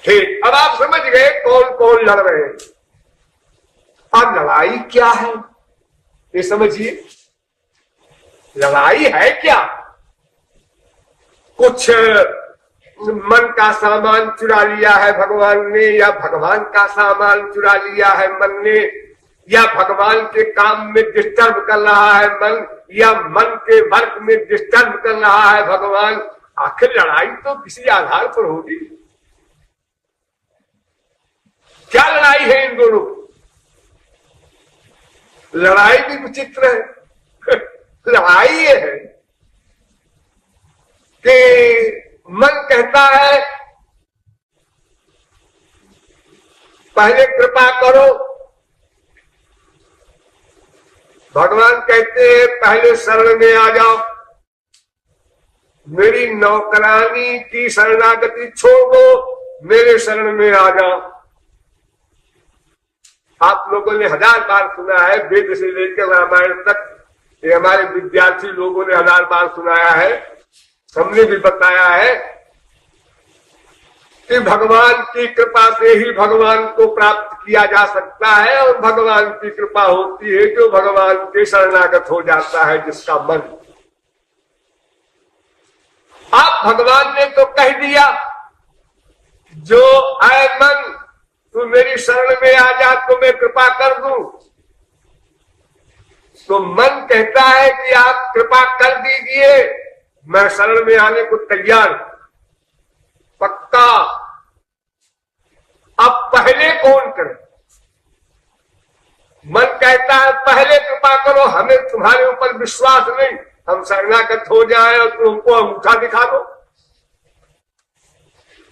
S1: ठीक, अब आप समझ गए कौन कौन लड़ रहे हैं। अब लड़ाई क्या है ये समझिए। लड़ाई है क्या? कुछ मन का सामान चुरा लिया है भगवान ने, या भगवान का सामान चुरा लिया है मन ने, या भगवान के काम में डिस्टर्ब कर रहा है मन, या मन के वर्क में डिस्टर्ब कर रहा है भगवान। आखिर लड़ाई तो किसी आधार पर होगी। क्या लड़ाई है इन दोनों की? लड़ाई भी विचित्र है। लड़ाई ये है कि मन कहता है पहले कृपा करो, भगवान कहते हैं पहले शरण में आ जाओ, मेरी नौकरानी की शरणागति छोड़ दो, मेरे शरण में आ जाओ। आप लोगों ने 1000 बार सुना है, वेद से लेकर रामायण तक ये हमारे विद्यार्थी लोगों ने 1000 बार सुनाया है, हमने भी बताया है कि भगवान की कृपा से ही भगवान को प्राप्त किया जा सकता है, और भगवान की कृपा होती है जो भगवान के शरणागत हो जाता है जिसका मन। आप भगवान ने तो कह दिया जो आए मन तू मेरी शरण में आ जा तो मैं कृपा कर दूं, तो मन कहता है कि आप कृपा कर दीजिए, मैं शरण में आने को तैयार, पक्का। अब पहले कौन करे? मन कहता है पहले कृपा करो, हमें तुम्हारे ऊपर विश्वास नहीं, हम शरणागत हो जाए और तुमको अंगूठा दिखा दो।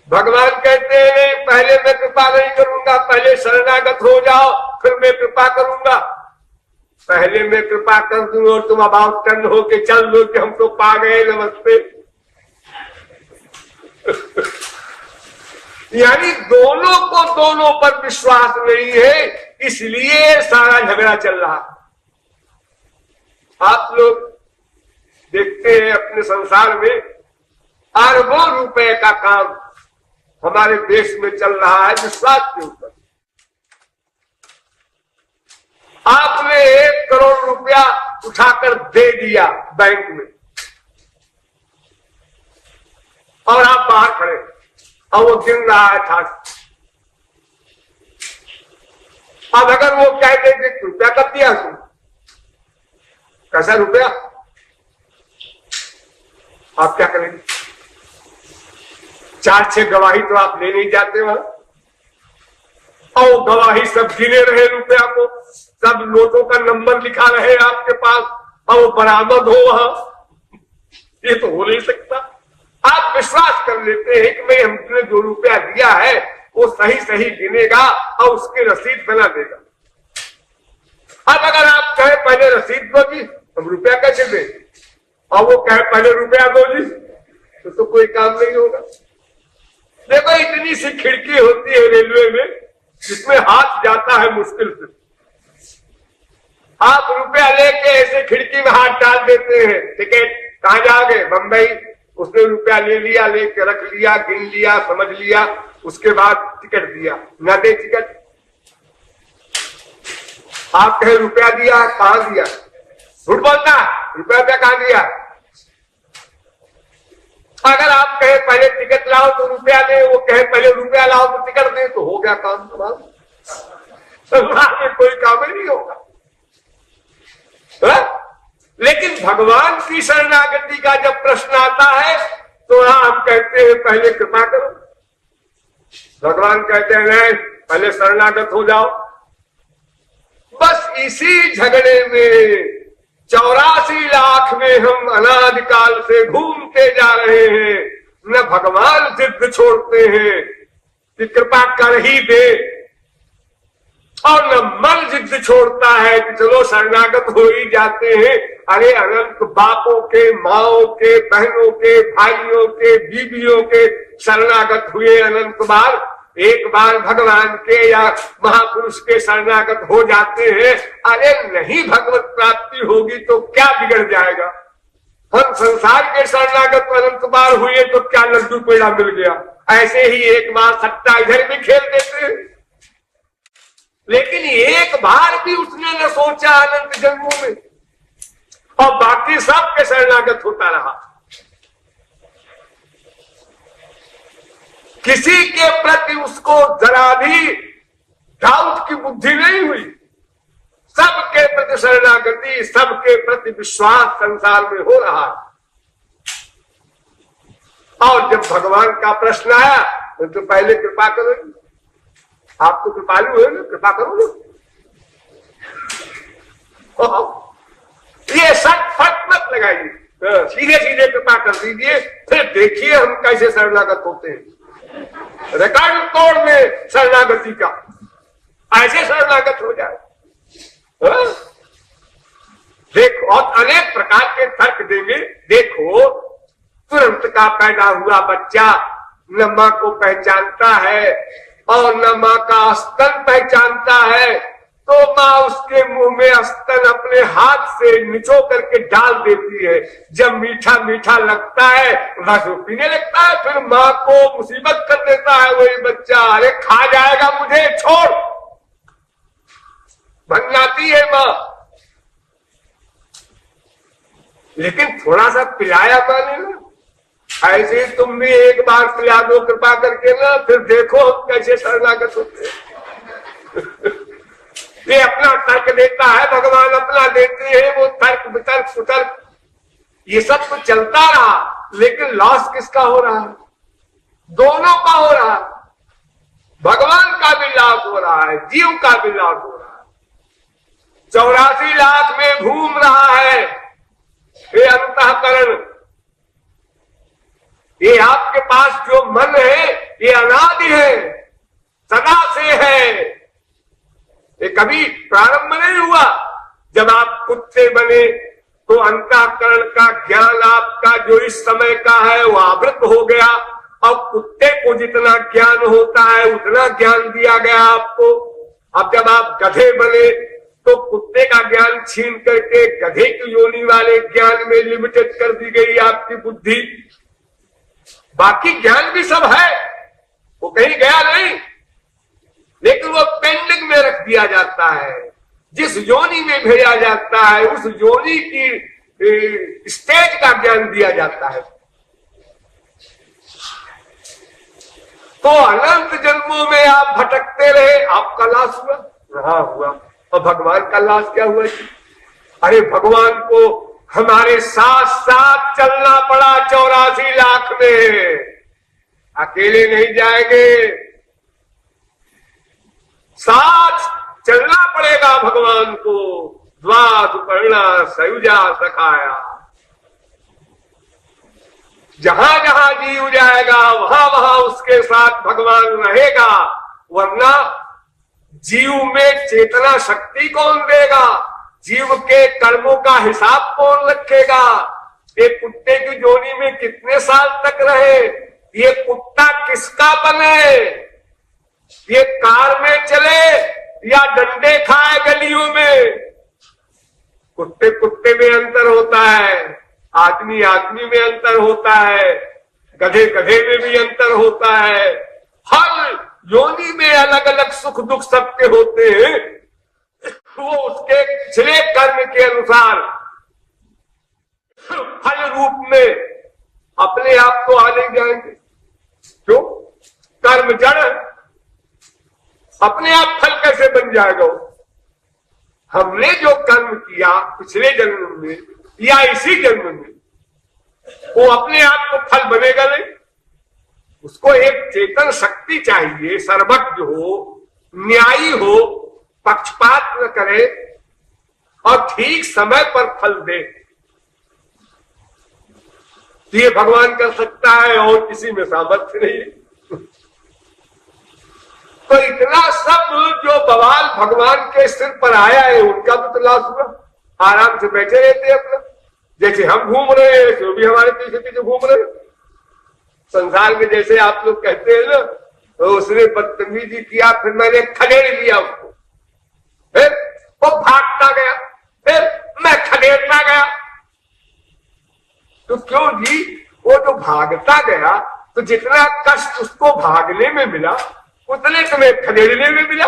S1: भगवान कहते हैं नहीं, पहले मैं कृपा नहीं करूंगा, पहले शरणागत हो जाओ फिर मैं कृपा करूंगा। पहले मैं कृपा कर दूं और तुम अबाउट टर्न होके चल दो कि हम तो पा गए, नमस्ते। यानी दोनों को दोनों पर विश्वास नहीं है, इसलिए सारा झगड़ा चल रहा। आप लोग देखते हैं अपने संसार में अरबों रुपए का काम हमारे देश में चल रहा है विश्वास के ऊपर। आपने 1 करोड़ रुपया उठाकर दे दिया बैंक में और आप बाहर खड़े और वो गिन रहा है था। अब अगर वो कह दे कि रुपया कब दिया तुम, कैसा रुपया, आप क्या करेंगे? 4-6 गवाही तो आप ले नहीं जाते वहां, और गवाही सब गिने रहे रुपया को, सब नोटों का नंबर लिखा रहे आपके पास, और वो बरामद हो वहां, ये तो हो नहीं सकता। आप विश्वास कर लेते हैं कि भाई हमने जो रुपया दिया है वो सही सही गिनेगा और उसकी रसीद बना देगा। अब अगर आप कहे पहले रसीद दो जी, हम रुपया कैसे दें, और वो कहे पहले रुपया दो जी, तो कोई काम नहीं होगा। देखो इतनी सी खिड़की होती है रेलवे में जिसमें हाथ जाता है मुश्किल से, आप रुपया लेके ऐसे खिड़की में हाथ डाल देते हैं, टिकट कहां जाओगे, बंबई, उसने रुपया ले लिया, लेके रख लिया, गिन लिया, समझ लिया, उसके बाद टिकट दिया, न दे टिकट। आप कहे रुपया दिया, कहां दिया, झूठ बोलता, रुपया कहां दिया। अगर आप कहे पहले टिकट लाओ तो रुपया दे, वो कहे पहले रुपया लाओ तो टिकट दे, तो हो गया काम तुम्हारा, संसार में कोई काम ही नहीं होगा। लेकिन भगवान की शरणागति का जब प्रश्न आता है तो हम कहते हैं पहले कृपा करो, भगवान कहते हैं नहीं, पहले शरणागत हो जाओ। बस इसी झगड़े में 84 लाख में हम अनादिकाल से घूमते जा रहे हैं। न भगवान जिद छोड़ते हैं कि कृपा कर ही दे, और न मन जिद छोड़ता है कि चलो शरणागत हो ही जाते हैं। अरे अनंत बापों के, माओं के, बहनों के, भाइयों के, बीवियों के शरणागत हुए अनंत बार, एक बार भगवान के या महापुरुष के शरणागत हो जाते हैं। अरे नहीं भगवत प्राप्ति होगी तो क्या बिगड़ जाएगा। हम संसार के शरणागत अनंत बार हुए तो क्या लड्डू पेड़ा मिल गया, ऐसे ही एक बार सट्टा इधर भी खेल देते हैं। लेकिन एक बार भी उसने न सोचा अनंत जन्मों में, और बाकी सब के शरणागत होता रहा। किसी के प्रति उसको जरा भी डाउट की बुद्धि नहीं हुई, सबके प्रति शरणागति, सबके प्रति विश्वास संसार में हो रहा है। और जब भगवान का प्रश्न आया तो पहले कृपा करो, आप तो कृपालु है ना, कृपा करो ना। ये सब फट मत लगाइए, सीधे सीधे कृपा कर दीजिए, फिर देखिए हम कैसे शरणागत होते हैं। रिकॉर्ड तोड़ में शरणागति का, ऐसे शरणागत हो जाए। देखो, और अनेक प्रकार के तर्क देंगे। देखो, तुरंत का पैदा हुआ बच्चा न मां को पहचानता है और न मां का स्तन पहचानता है, तो मां उसके मुंह में स्तन अपने हाथ से निचो करके डाल देती है। जब मीठा मीठा लगता है बस वो पीने लगता है, फिर मां को मुसीबत कर देता है वही बच्चा, अरे खा जाएगा मुझे, छोड़, भगाती है मां। लेकिन थोड़ा सा पिलाया माने ना, ऐसे तुम भी एक बार पिला दो कृपा करके ना, फिर देखो हम कैसे शरणागत होते हैं। ये अपना तर्क देता है, भगवान अपना देते हैं, वो तर्क वितर्क सुतर्क ये सब तो चलता रहा, लेकिन लॉस किसका हो रहा है? दोनों का हो रहा है। भगवान का भी लाभ हो रहा है, जीव का भी लाभ हो रहा है। 84 लाख में घूम रहा है ये अंतःकरण। ये आपके पास जो मन है ये अनादि है, सदा से है, ये कभी प्रारंभ नहीं हुआ। जब आप कुत्ते बने तो अंतःकरण का ज्ञान आपका जो इस समय का है वो आवृत हो गया। अब कुत्ते को जितना ज्ञान होता है उतना ज्ञान दिया गया आपको। अब जब आप गधे बने तो कुत्ते का ज्ञान छीन करके गधे की योनि वाले ज्ञान में लिमिटेड कर दी गई आपकी बुद्धि। बाकी ज्ञान भी सब है, वो कहीं गया नहीं, लेकिन वो पेंडिंग में रख दिया जाता है। जिस योनि में भेजा जाता है उस योनि की स्टेज का ज्ञान दिया जाता है। तो अनंत जन्मों में आप भटकते रहे, आपका लाश हुआ, रहा हुआ। और भगवान का लाश क्या हुआ? अरे भगवान को हमारे साथ साथ चलना पड़ा 84 लाख में, अकेले नहीं जाएंगे, साथ चलना पड़ेगा भगवान को। द्वादुपर्णा सयुजा सखाया, जहां जहां जीव जाएगा वहां वहां उसके साथ भगवान रहेगा। वरना जीव में चेतना शक्ति कौन देगा? जीव के कर्मों का हिसाब कौन रखेगा? ये कुत्ते की जोनी में कितने साल तक रहे? ये कुत्ता किसका बने? ये कार में चले या डंडे खाए गलियों में? कुत्ते कुत्ते में अंतर होता है, आदमी आदमी में अंतर होता है, गधे गधे में भी अंतर होता है। हर योनि में अलग अलग सुख दुख सबके होते हैं। वो उसके पिछले कर्म के अनुसार फल रूप में अपने आप को आने जाएंगे। क्यों? कर्म जड़, अपने आप फल कैसे बन जाएगा? हमने जो कर्म किया पिछले जन्म में या इसी जन्म में, वो अपने आप को फल बनेगा नहीं। उसको एक चेतन शक्ति चाहिए, सर्वज्ञ हो, न्यायी हो, पक्षपात न करे और ठीक समय पर फल दे। तो ये भगवान कर सकता है और किसी में सामर्थ्य नहीं है। तो इतना सब जो बवाल भगवान के सिर पर आया है उनका तो लाश हुआ, आराम से बैठे रहते अपना। जैसे हम घूम रहे हैं वैसे वो भी हमारे पीछे पीछे घूम रहे हैं। संसार में जैसे आप लोग कहते हैं ना, तो उसने बदतमीजी किया, फिर मैंने खदेड़ लिया उसको, फिर वो भागता गया, फिर मैं खदेड़ता गया। तो क्यों जी? वो जो भागता गया तो जितना कष्ट उसको भागने में मिला उतने तुम्हें खदेड़ने में मिला।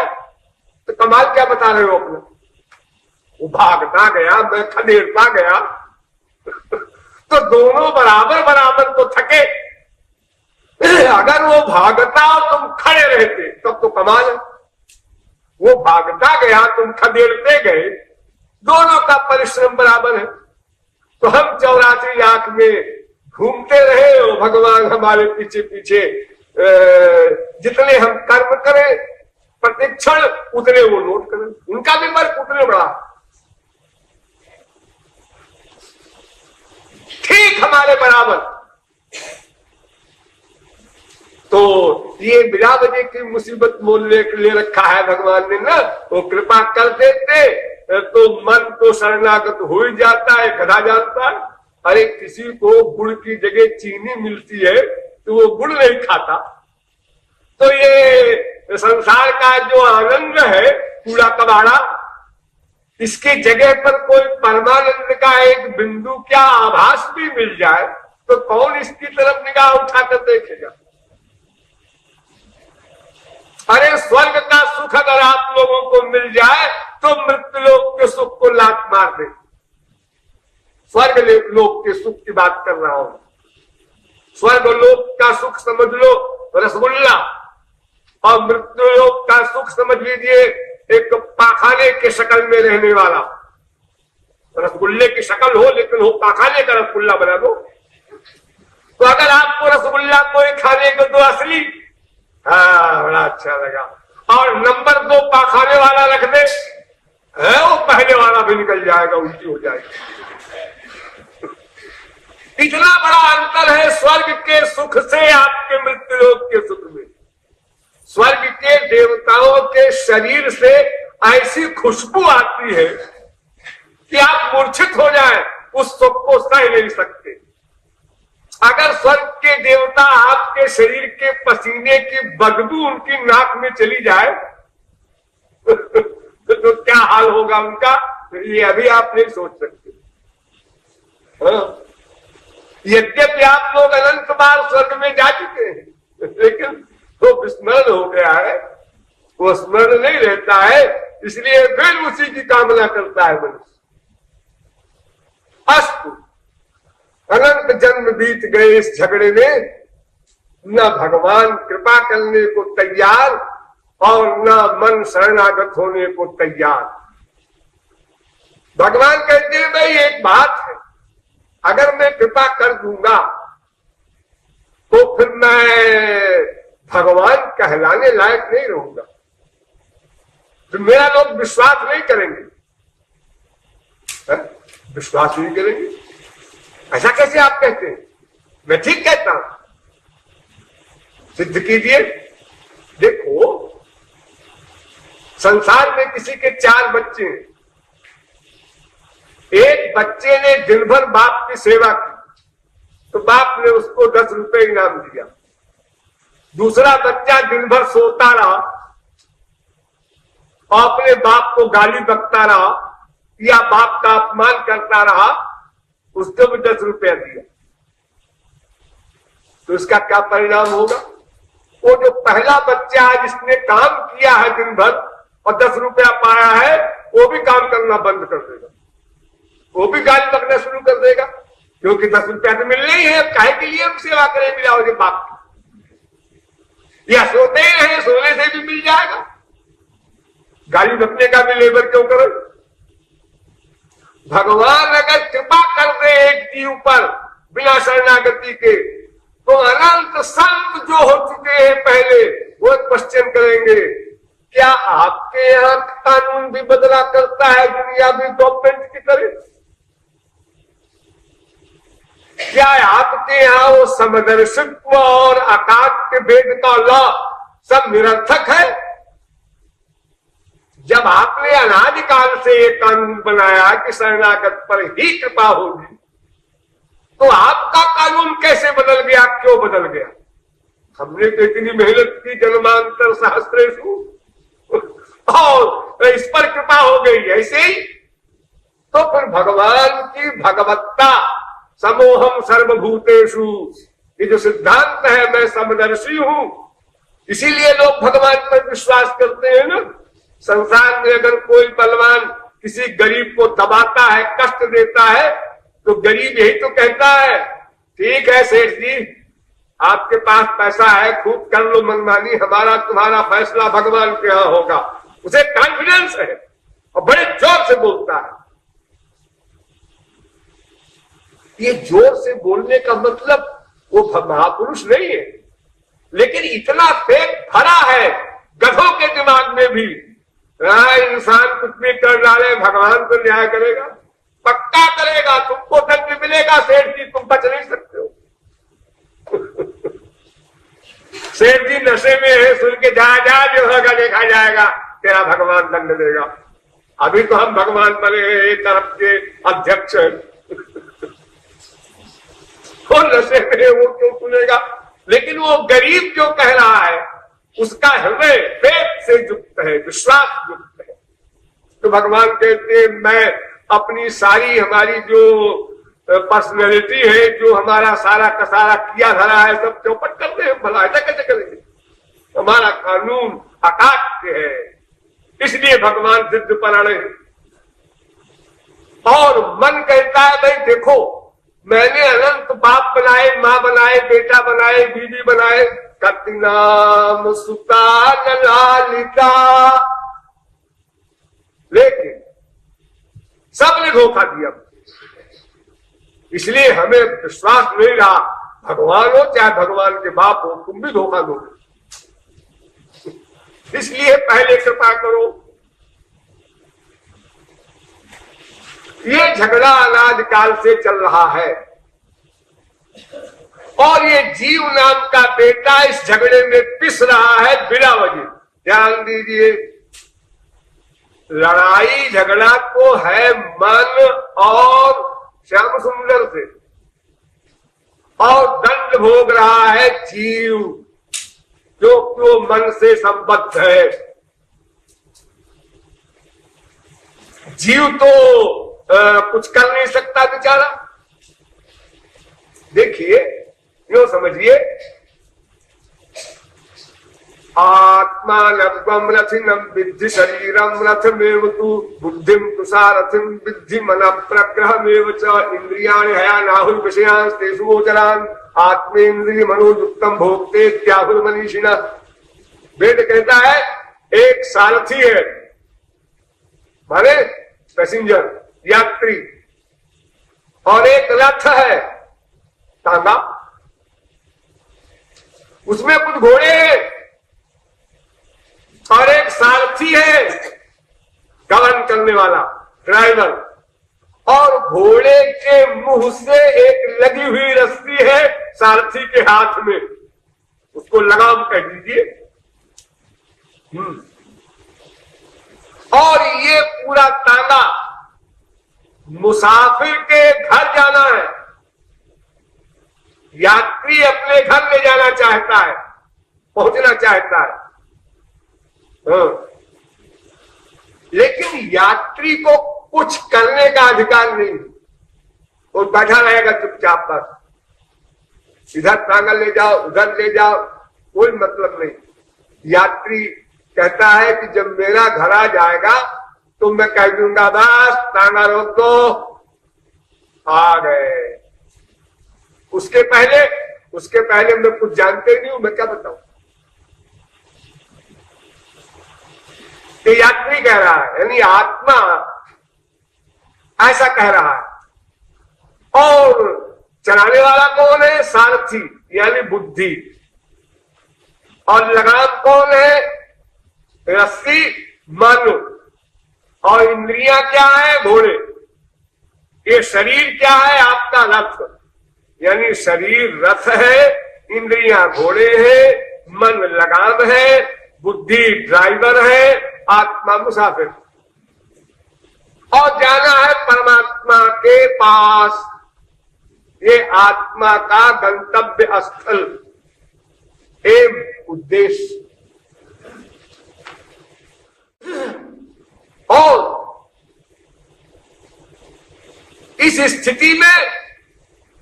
S1: तो कमाल क्या बता रहे हो अपना? वो भागता गया, मैं खदेड़ता गया। तो दोनों बराबर बराबर तो थके। अगर वो भागता और तुम खड़े रहते तब तो कमाल है। वो भागता गया, तुम खदेड़ते गए, दोनों का परिश्रम बराबर है। तो हम 84 लाख में घूमते रहे और भगवान हमारे पीछे पीछे जितने हम कर्म करें प्रतिक्षण उतने वो नोट करें, उनका भी वर्क उतने बड़ा, ठीक हमारे बराबर। तो ये बिना वजह की मुसीबत मोल ले रखा है भगवान ने ना। वो कृपा कर देते तो मन तो शरणागत हो ही जाता है, गधा जानता है। अरे किसी को गुड़ की जगह चीनी मिलती है तो वो गुड़ नहीं खाता। तो ये संसार का जो आनंद है कूड़ा कबाड़ा, इसकी जगह पर कोई परमानंद का एक बिंदु क्या आभास भी मिल जाए तो कौन इसकी तरफ निगाह उठाकर देखेगा। अरे स्वर्ग का सुख अगर आप लोगों को मिल जाए तो मृत्युलोक के सुख को लात मार दे। स्वर्ग लोक के सुख की बात कर रहा हूं। स्वर्ग लोक का सुख समझ लो रसगुल्ला, और मृत्युलोक का सुख समझ लीजिए एक पाखाने के शक्ल में रहने वाला। रसगुल्ले की शक्ल हो लेकिन हो पाखाने का रसगुल्ला बना दो। तो अगर आपको रसगुल्ला कोई खाने को तो असली, हाँ बड़ा अच्छा लगा, और नंबर 2 पाखाने वाला रख दे, है वो पहले वाला भी निकल जाएगा, उल्टी हो जाएगी। इतना बड़ा अंतर है स्वर्ग के सुख से आपके मृत्युलोक के सुख में। स्वर्ग के देवताओं के शरीर से ऐसी खुशबू आती है कि आप मूर्छित हो जाएं, उस सुख को सह नहीं सकते। अगर स्वर्ग के देवता आपके शरीर के पसीने की बदबू उनकी नाक में चली जाए तो क्या हाल होगा उनका, ये अभी आप नहीं सोच सकते। यद्यपि आप लोग अनंत बार स्वर्ग में जा चुके हैं लेकिन तो विस्मरण हो गया है, वो स्मरण नहीं रहता है, इसलिए फिर उसी की कामना करता है मनुष्य। अस्तु, अनंत जन्म बीत गए इस झगड़े में, न भगवान कृपा करने को तैयार और न मन शरणागत होने को तैयार। भगवान कहते हैं भाई एक बात है, अगर मैं कृपा कर दूंगा तो फिर मैं भगवान कहलाने लायक नहीं रहूंगा, तो मेरा लोग विश्वास नहीं करेंगे। विश्वास नहीं करेंगे, ऐसा कैसे आप कहते हैं? मैं ठीक कहता हूं, सिद्ध कीजिए। देखो संसार में किसी के 4 बच्चे हैं, एक बच्चे ने दिन भर बाप की सेवा की तो बाप ने उसको 10 रुपए इनाम दिया। दूसरा बच्चा दिन भर सोता रहा और अपने बाप को गाली बकता रहा या बाप का अपमान करता रहा, उसको भी 10 रुपया दिया। तो इसका क्या परिणाम होगा? वो जो पहला बच्चा जिसने काम किया है दिन भर और 10 रुपया पाया है, वो भी काम करना बंद कर देगा, वो भी गाली बकना शुरू कर देगा, क्योंकि 10 रुपया तो मिलना ही है। काहे के लिए हम सेवा करें मिलाओगे बाप की? या सोते ही रहे, सोने से भी मिल जाएगा, गाली बकने का भी लेबर क्यों करो? भगवान अगर कृपा कर दे एक जीव पर बिना शरणागति के, तो अनंत संत जो हो चुके हैं पहले वो क्वेश्चन करेंगे, क्या आपके यहां कानून भी बदला करता है दुनिया भी गवर्नमेंट की तरह? क्या आपके यहां वो समदर्शित्व और अकाट्य वेद का लॉ सब निरर्थक है? जब आपने अनादिकाल से ये कानून बनाया कि शरणागत पर ही कृपा होगी, तो आपका कानून कैसे बदल गया, क्यों बदल गया? हमने तो इतनी मेहनत की, जन्मांतर सहस्रेषु, और इस पर कृपा हो गई ऐसे ही। तो फिर भगवान की भगवत्ता, समोहम सर्वभूतेषु, ये जो सिद्धांत है, मैं समदर्शी हूं, इसीलिए लोग भगवान पर विश्वास करते हैं ना। संसार में अगर कोई बलवान किसी गरीब को दबाता है, कष्ट देता है, तो गरीब यही तो कहता है, ठीक है सेठ जी, आपके पास पैसा है, खूब कर लो मनमानी, हमारा तुम्हारा फैसला भगवान के यहां होगा। उसे कॉन्फिडेंस है और बड़े जोर से बोलता है। ये जोर से बोलने का मतलब वो महापुरुष नहीं है, लेकिन इतना फेक भरा है गधों के दिमाग में भी, इंसान कुछ भी कर डाले भगवान को न्याय करेगा, पक्का करेगा, तुमको दंड मिलेगा सेठ जी, तुम बच नहीं सकते हो। सेठ जी नशे में है, सुन के जा जो होगा देखा जाएगा, तेरा भगवान दंड देगा। अभी तो हम भगवान बने हैं, एक तरफ के अध्यक्ष हैं। वो नशे में वो क्यों सुनेगा? लेकिन वो गरीब जो कह रहा है उसका हृदय फेथ से युक्त है, विश्वास युक्त है। तो भगवान कहते हैं मैं अपनी सारी हमारी जो पर्सनैलिटी है, जो हमारा सारा का सारा किया धरा है, सब चौपट कर दे, भला ऐसा कैसे करेंगे? हमारा कानून अकाट्य है, इसलिए भगवान सिद्ध प्राण है। और मन कहता है भाई देखो मैंने अनंत बाप बनाए, माँ बनाए, बेटा बनाए, बीवी बनाए, कति नाम सुता ललिता, लेकिन सबने धोखा दिया। इसलिए हमें विश्वास नहीं रहा, भगवान हो चाहे भगवान के बाप हो, तुम भी धोखा दोगे। इसलिए पहले कृपा करो। ये झगड़ा अनाद काल से चल रहा है और ये जीव नाम का बेटा इस झगड़े में पिस रहा है बिना वजह। ध्यान दीजिए, लड़ाई झगड़ा तो है मन और श्याम सुंदर से, और दंड भोग रहा है जीव जो मन से संबद्ध है। जीव तो कुछ कर नहीं सकता बेचारा। देखिए यो समझिए, आत्मानम रथिनम विद्धि शरीरम रथमेव तु बुद्धिम तु सारथिम विद्धि मन प्रग्रहमेव च इंद्रियाणि हयानाहुर विषयांस्तेषु गोचरान् आत्मेन्द्रिय मनोयुक्तम भोक्ते त्याहुर मनीषिणः। वेद कहता है एक सारथी है, माने पैसेंजर यात्री, और एक रथ है तांगा, उसमें कुछ घोड़े हैं और एक सारथी है गमन करने वाला ड्राइवर, और घोड़े के मुंह से एक लगी हुई रस्सी है सारथी के हाथ में, उसको लगाम कह दीजिए। और ये पूरा तांगा मुसाफिर के घर जाना है, यात्री अपने घर ले जाना चाहता है, पहुंचना चाहता है। लेकिन यात्री को कुछ करने का अधिकार नहीं, वो बैठा रहेगा चुपचाप पर, इधर तांगा ले जाओ उधर ले जाओ, कोई मतलब नहीं। यात्री कहता है कि जब मेरा घर आ जाएगा तो मैं कह दूंगा बस तांगा रोक दो, आ गए। उसके पहले मैं कुछ जानते नहीं हूं, मैं क्या बताऊं। कि यात्री कह रहा है, यानी आत्मा ऐसा कह रहा है। और चलाने वाला कौन है? सारथी यानी बुद्धि। और लगाम कौन है? रस्सी मन। और इंद्रियां क्या है? घोड़े। ये शरीर क्या है? आपका रथ, यानी शरीर रथ है, इंद्रियां घोड़े है, मन लगाम है, बुद्धि ड्राइवर है, आत्मा मुसाफिर। और जाना है परमात्मा के पास। ये आत्मा का गंतव्य स्थल, एम, उद्देश्य। और इस स्थिति में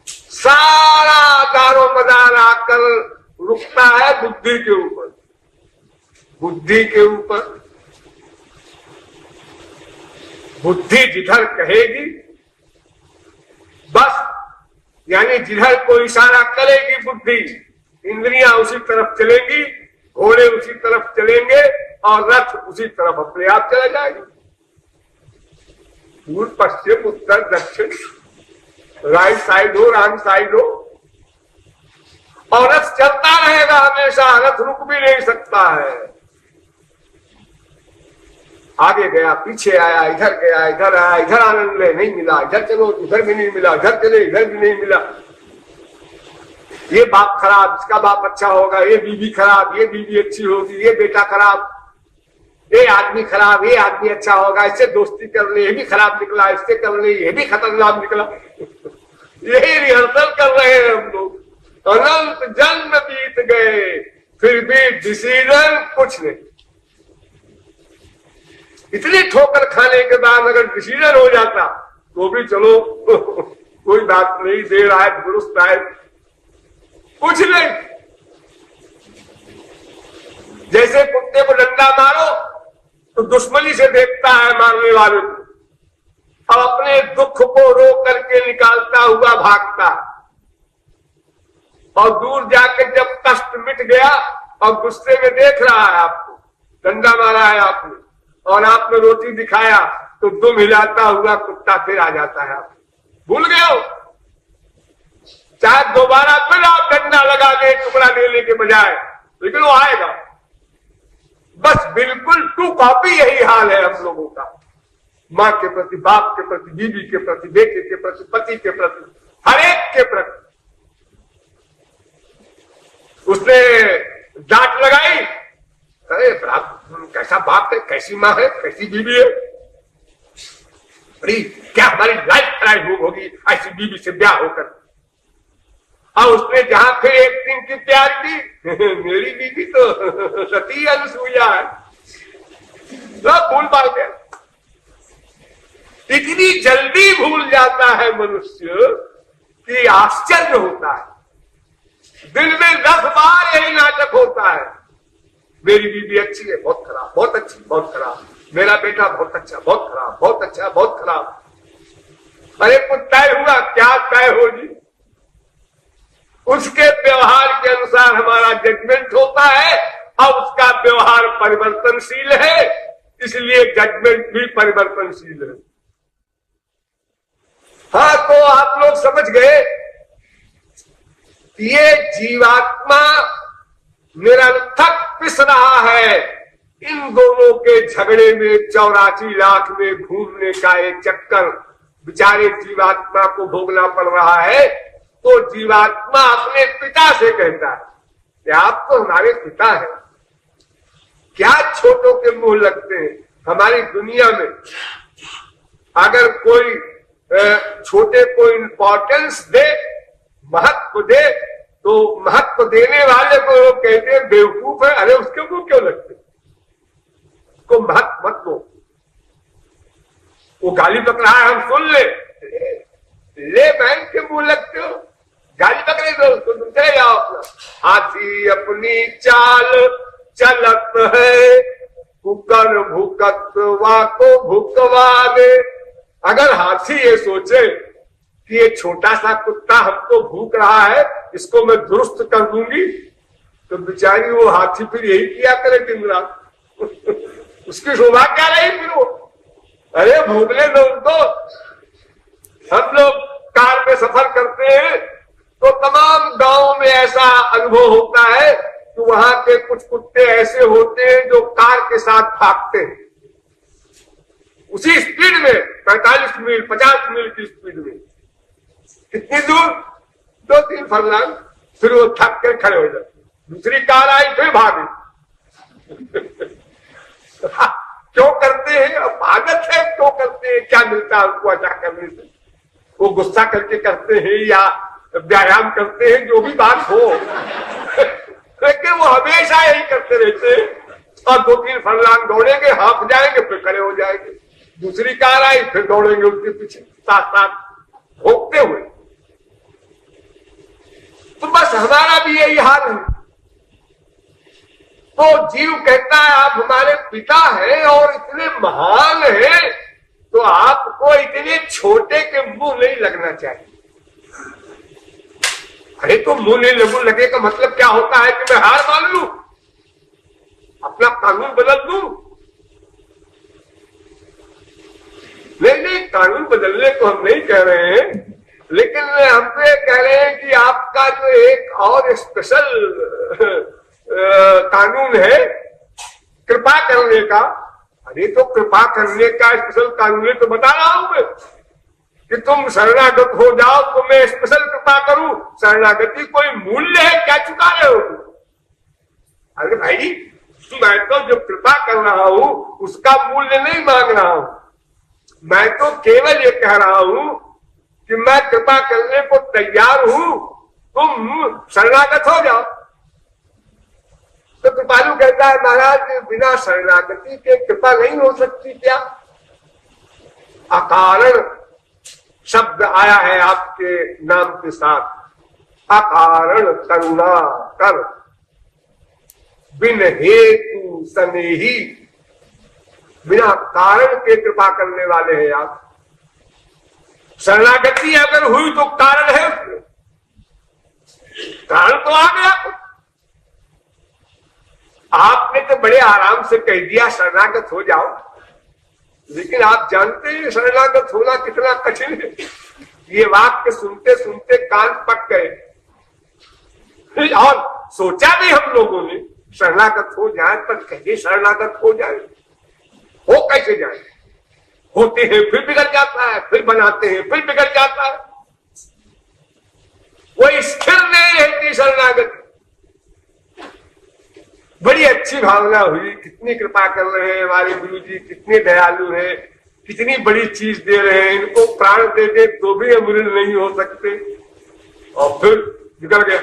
S1: सारा दारो मदार आकर रुकता है बुद्धि के ऊपर। बुद्धि के ऊपर, बुद्धि जिधर कहेगी बस, यानी जिधर कोई इशारा करेगी बुद्धि, इंद्रियां उसी तरफ चलेंगी, घोड़े उसी तरफ चलेंगे और रथ उसी तरफ अपने आप चला जाएगा। पूर्व पश्चिम उत्तर दक्षिण, राइट साइड हो रॉन्ग साइड हो, और रथ चलता रहेगा हमेशा, रथ रुक भी नहीं सकता है। आगे गया, पीछे आया, इधर गया, इधर आया, इधर आनंद ले, नहीं मिला, इधर चलो, इधर भी नहीं मिला, इधर चले, इधर भी नहीं मिला। ये बाप खराब, इसका बाप अच्छा होगा, ये बीवी खराब, ये बीवी अच्छी होगी, ये बेटा खराब। ये आदमी खराब, ये आदमी अच्छा होगा, इससे दोस्ती कर ले, ये भी खराब निकला, इससे कर ले, ये भी खतरनाक निकला। यही रिहर्सल कर रहे हैं हम लोग। अनंत जन्म बीत गए, फिर भी डिसीजन कुछ नहीं। इतनी ठोकर खाने के बाद अगर डिसीजन हो जाता तो भी चलो कोई बात नहीं, देर आए दुरुस्त आए, कुछ नहीं। जैसे कुत्ते को डंडा मारो तो दुश्मनी से देखता है मारने वाले को, अब अपने दुख को रो करके निकालता हुआ भागता, और दूर जाकर जब कष्ट मिट गया और गुस्से में देख रहा है आपको, डंडा मारा है आपने और आपने रोटी दिखाया तो दुम हिलाता हुआ कुत्ता फिर आ जाता है। आप भूल गए हो, चाहे दोबारा फिर आप डंडा लगा दे टुकड़ा लेने के बजाय, लेकिन वो आएगा। बस बिल्कुल टू कॉपी यही हाल है हम लोगों का, माँ के प्रति, बाप के प्रति, बीवी के प्रति, बेटे के प्रति, पति के प्रति, हर एक के प्रति। उसने डांट लगाई, अरे कैसा बाप है, कैसी माँ है, कैसी बीवी है, अरे क्या हमारी लाइफ खराब होगी ऐसी बीवी से ब्याह होकर। और उसने जहां फिर एक्टिंग की प्यार की, मेरी बीवी तो सती अनुसूया है, सब भूल पाल गया। इतनी जल्दी भूल जाता है मनुष्य कि आश्चर्य होता है। दिन में 10 बार यही नाटक होता है, मेरी बीवी अच्छी है, बहुत खराब, बहुत अच्छी, बहुत खराब, मेरा बेटा बहुत अच्छा, बहुत खराब, बहुत अच्छा, बहुत खराब। अरे कुछ तय हुआ क्या? तय हो जी, उसके व्यवहार के अनुसार हमारा जजमेंट होता है, और उसका व्यवहार परिवर्तनशील है, इसलिए जजमेंट भी परिवर्तनशील है। हाँ, तो आप लोग समझ गए, ये जीवात्मा निरर्थक पिस रहा है इन दोनों के झगड़े में, 84 लाख में घूमने का एक चक्कर बेचारे जीवात्मा को भोगना पड़ रहा है। तो जीवात्मा अपने पिता से कहता है कि आप तो हमारे पिता हैं, क्या छोटों के मुंह लगते हैं। हमारी दुनिया में अगर कोई छोटे को इंपॉर्टेंस दे, महत्व दे, तो महत्व देने वाले को लोग कहते हैं बेवकूफ है। अरे उसके मुंह क्यों लगते, उसको महत्व मत दो, वो गाली बक रहा है, हम सुन ले बैंक के मुंह लगते हो, गाली पकड़े दो उसको, तुम चले जाओ अपना। हाथी अपनी चाल चलत है, कुकर भूकतवा को भुकवा दे। अगर हाथी ये सोचे कि ये छोटा सा कुत्ता हमको भूख रहा है, इसको मैं दुरुस्त कर दूंगी, तो बेचारी वो हाथी फिर यही किया करे दिन रात। उसकी शोभा क्या रही फिर वो। अरे भूखले दो उनको। हम लोग कार में सफर करते हैं तो तमाम गांव में ऐसा अनुभव होता है कि वहां के कुछ कुत्ते ऐसे होते हैं जो कार के साथ भागते हैं उसी स्पीड में, 45 मील 50 मील की स्पीड में। कितनी दूर? 2-3 फरलांग। फिर वो थक कर खड़े हो जाते, दूसरी कार आई फिर भागे। क्यों करते हैं? अब आदत है, क्यों करते हैं? क्या मिलता है उनको ऐसा करने से? वो गुस्सा करके करते हैं या व्यायाम करते हैं, जो भी बात हो, लेकिन वो हमेशा यही करते रहते हैं। और 2-3 फरलांग दौड़ेंगे, हाँफ जाएंगे, फिर खड़े हो जाएंगे। दूसरी कार आई फिर दौड़ेंगे उसके पीछे, साथ साथ भोगते हुए। तो बस हमारा भी यही हाल है। तो जीव कहता है आप हमारे पिता हैं और इतने महान हैं, तो आपको इतने छोटे के मुंह नहीं लगना चाहिए। अरे तो मुंह नहीं लगे का मतलब क्या होता है कि मैं हार मान लूं, अपना कानून बदल दूं? नहीं, कानून बदलने को हम नहीं कह रहे हैं, लेकिन हम तो ये कह रहे हैं कि आपका जो एक और स्पेशल कानून है कृपा करने का। अरे तो कृपा करने का स्पेशल कानून तो बता रहा हूं मैं कि तुम शरणागत हो जाओ तो मैं स्पेशल कृपा करूं। शरणागति कोई मूल्य है क्या चुका रहे हो? अरे भाई मैं तो जो कृपा कर रहा हूं उसका मूल्य नहीं मांग रहा हूं, मैं तो केवल ये कह रहा हूं कि मैं कृपा करने को तैयार हूं, तुम शरणागत हो जाओ। तो कृपालु कहता है महाराज बिना शरणागति के कृपा नहीं हो सकती क्या? अकारण शब्द आया है आपके नाम के साथ, अकारण करुणा कर, बिन हेतु स्नेही, बिना कारण के कृपा करने वाले हैं आप। शरणागति अगर हुई तो कारण है, कारण तो आ गया। आपने तो बड़े आराम से कह दिया शरणागत हो जाओ, लेकिन आप जानते हैं शरणागत होना कितना कठिन है। ये वाक्य सुनते सुनते कान पक गए और सोचा भी हम लोगों ने शरणागत हो जाए, पर कैसे शरणागत हो जाए, हो कैसे जाए? होते हैं फिर बिगड़ जाता है, फिर बनाते हैं फिर बिगड़ जाता है, वो स्थिर नहीं रहती शरणागति। बड़ी अच्छी भावना हुई, कितनी कृपा कर रहे हैं हमारे गुरु जी, कितने दयालु हैं, कितनी बड़ी चीज दे रहे हैं, इनको प्राण दे दे तो भी अमृत नहीं हो सकते, और फिर बिगड़ गया।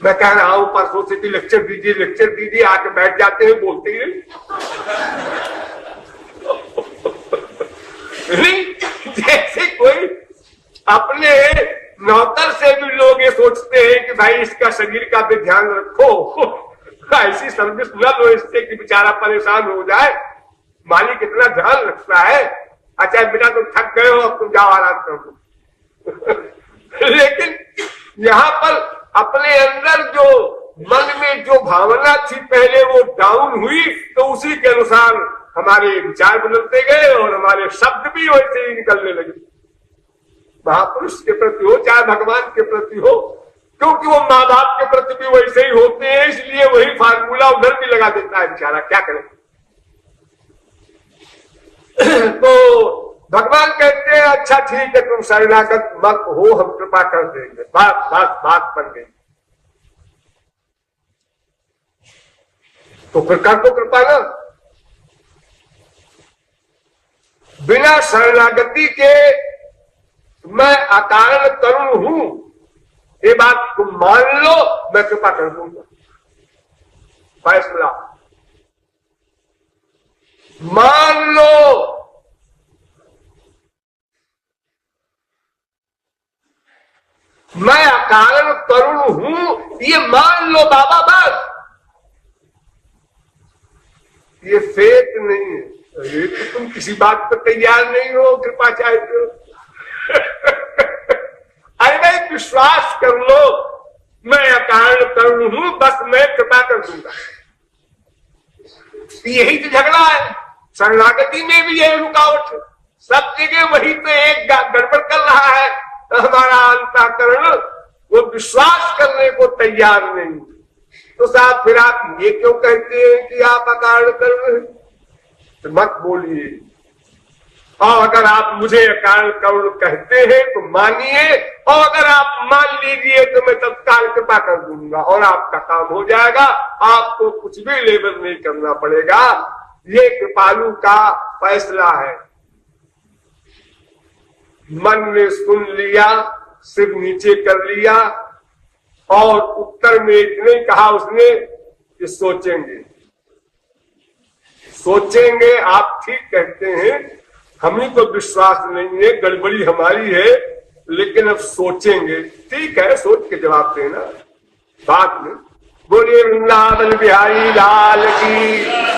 S1: मैं कह रहा हूं परसों से कि लेक्चर दीजिए, आके बैठ जाते हैं, बोलते ही नहीं। जैसे कोई अपने नौकर से भी लोग ये सोचते हैं कि भाई इसका शरीर का भी ध्यान रखो, ऐसी सर्विस न लो इससे कि बेचारा परेशान हो जाए। मालिक इतना ध्यान रखता है, अच्छा बेटा तुम थक गए हो अब तुम जाओ आराम करो। लेकिन यहाँ पर अपने अंदर जो मन में जो भावना थी पहले वो डाउन हुई, तो उसी के अनुसार हमारे विचार बदलते गए और हमारे शब्द भी वैसे ही निकलने लगे। महापुरुष के प्रति हो चाहे भगवान के प्रति हो, क्योंकि वो माँ बाप के प्रति भी वैसे ही होते हैं, इसलिए वही फार्मूला उधर भी लगा देता है बेचारा, क्या करें। तो भगवान कहते हैं अच्छा ठीक है तुम शरणागत मत हो, हम कृपा कर देंगे, बात बन गई। तो फिर कर दो कृपा ना, बिना शरणागति के मैं अकारण करुण हूं, ये बात तुम मान लो, मैं कृपा कर दूंगा। फैसला मान लो, मैं अकारण करुण हूं, ये मान लो बाबा बस। ये फेक नहीं है, ये तो तुम किसी बात पर तैयार नहीं हो, कृपा चाहते हो। अरे विश्वास कर लो, मैं अकारण करुण हूं, बस मैं कृपा कर दूंगा। यही तो झगड़ा है, शरणागति में भी यही रुकावट है, सब जगह वही तो एक गड़बड़ कर रहा है। हमारा अंतःकरण वो विश्वास करने को तैयार नहीं। तो साहब फिर आप ये क्यों कहते हैं कि आप अकारण कर रहे हैं? तो मत बोलिए, और अगर आप मुझे अकारण करुण कहते हैं तो मानिए, और अगर आप मान लीजिए तो मैं तत्काल कृपा कर दूंगा और आपका काम हो जाएगा, आपको कुछ भी लेबर नहीं करना पड़ेगा। ये कृपालु का फैसला है। मन ने सुन लिया, सिर नीचे कर लिया, और उत्तर में इतने कहा उसने कि सोचेंगे। सोचेंगे आप ठीक कहते हैं, हमें तो विश्वास नहीं है, गड़बड़ी हमारी है, लेकिन अब सोचेंगे। ठीक है, सोच के जवाब देना बाद में। बोलिए वृंदावन बिहारी लाल की।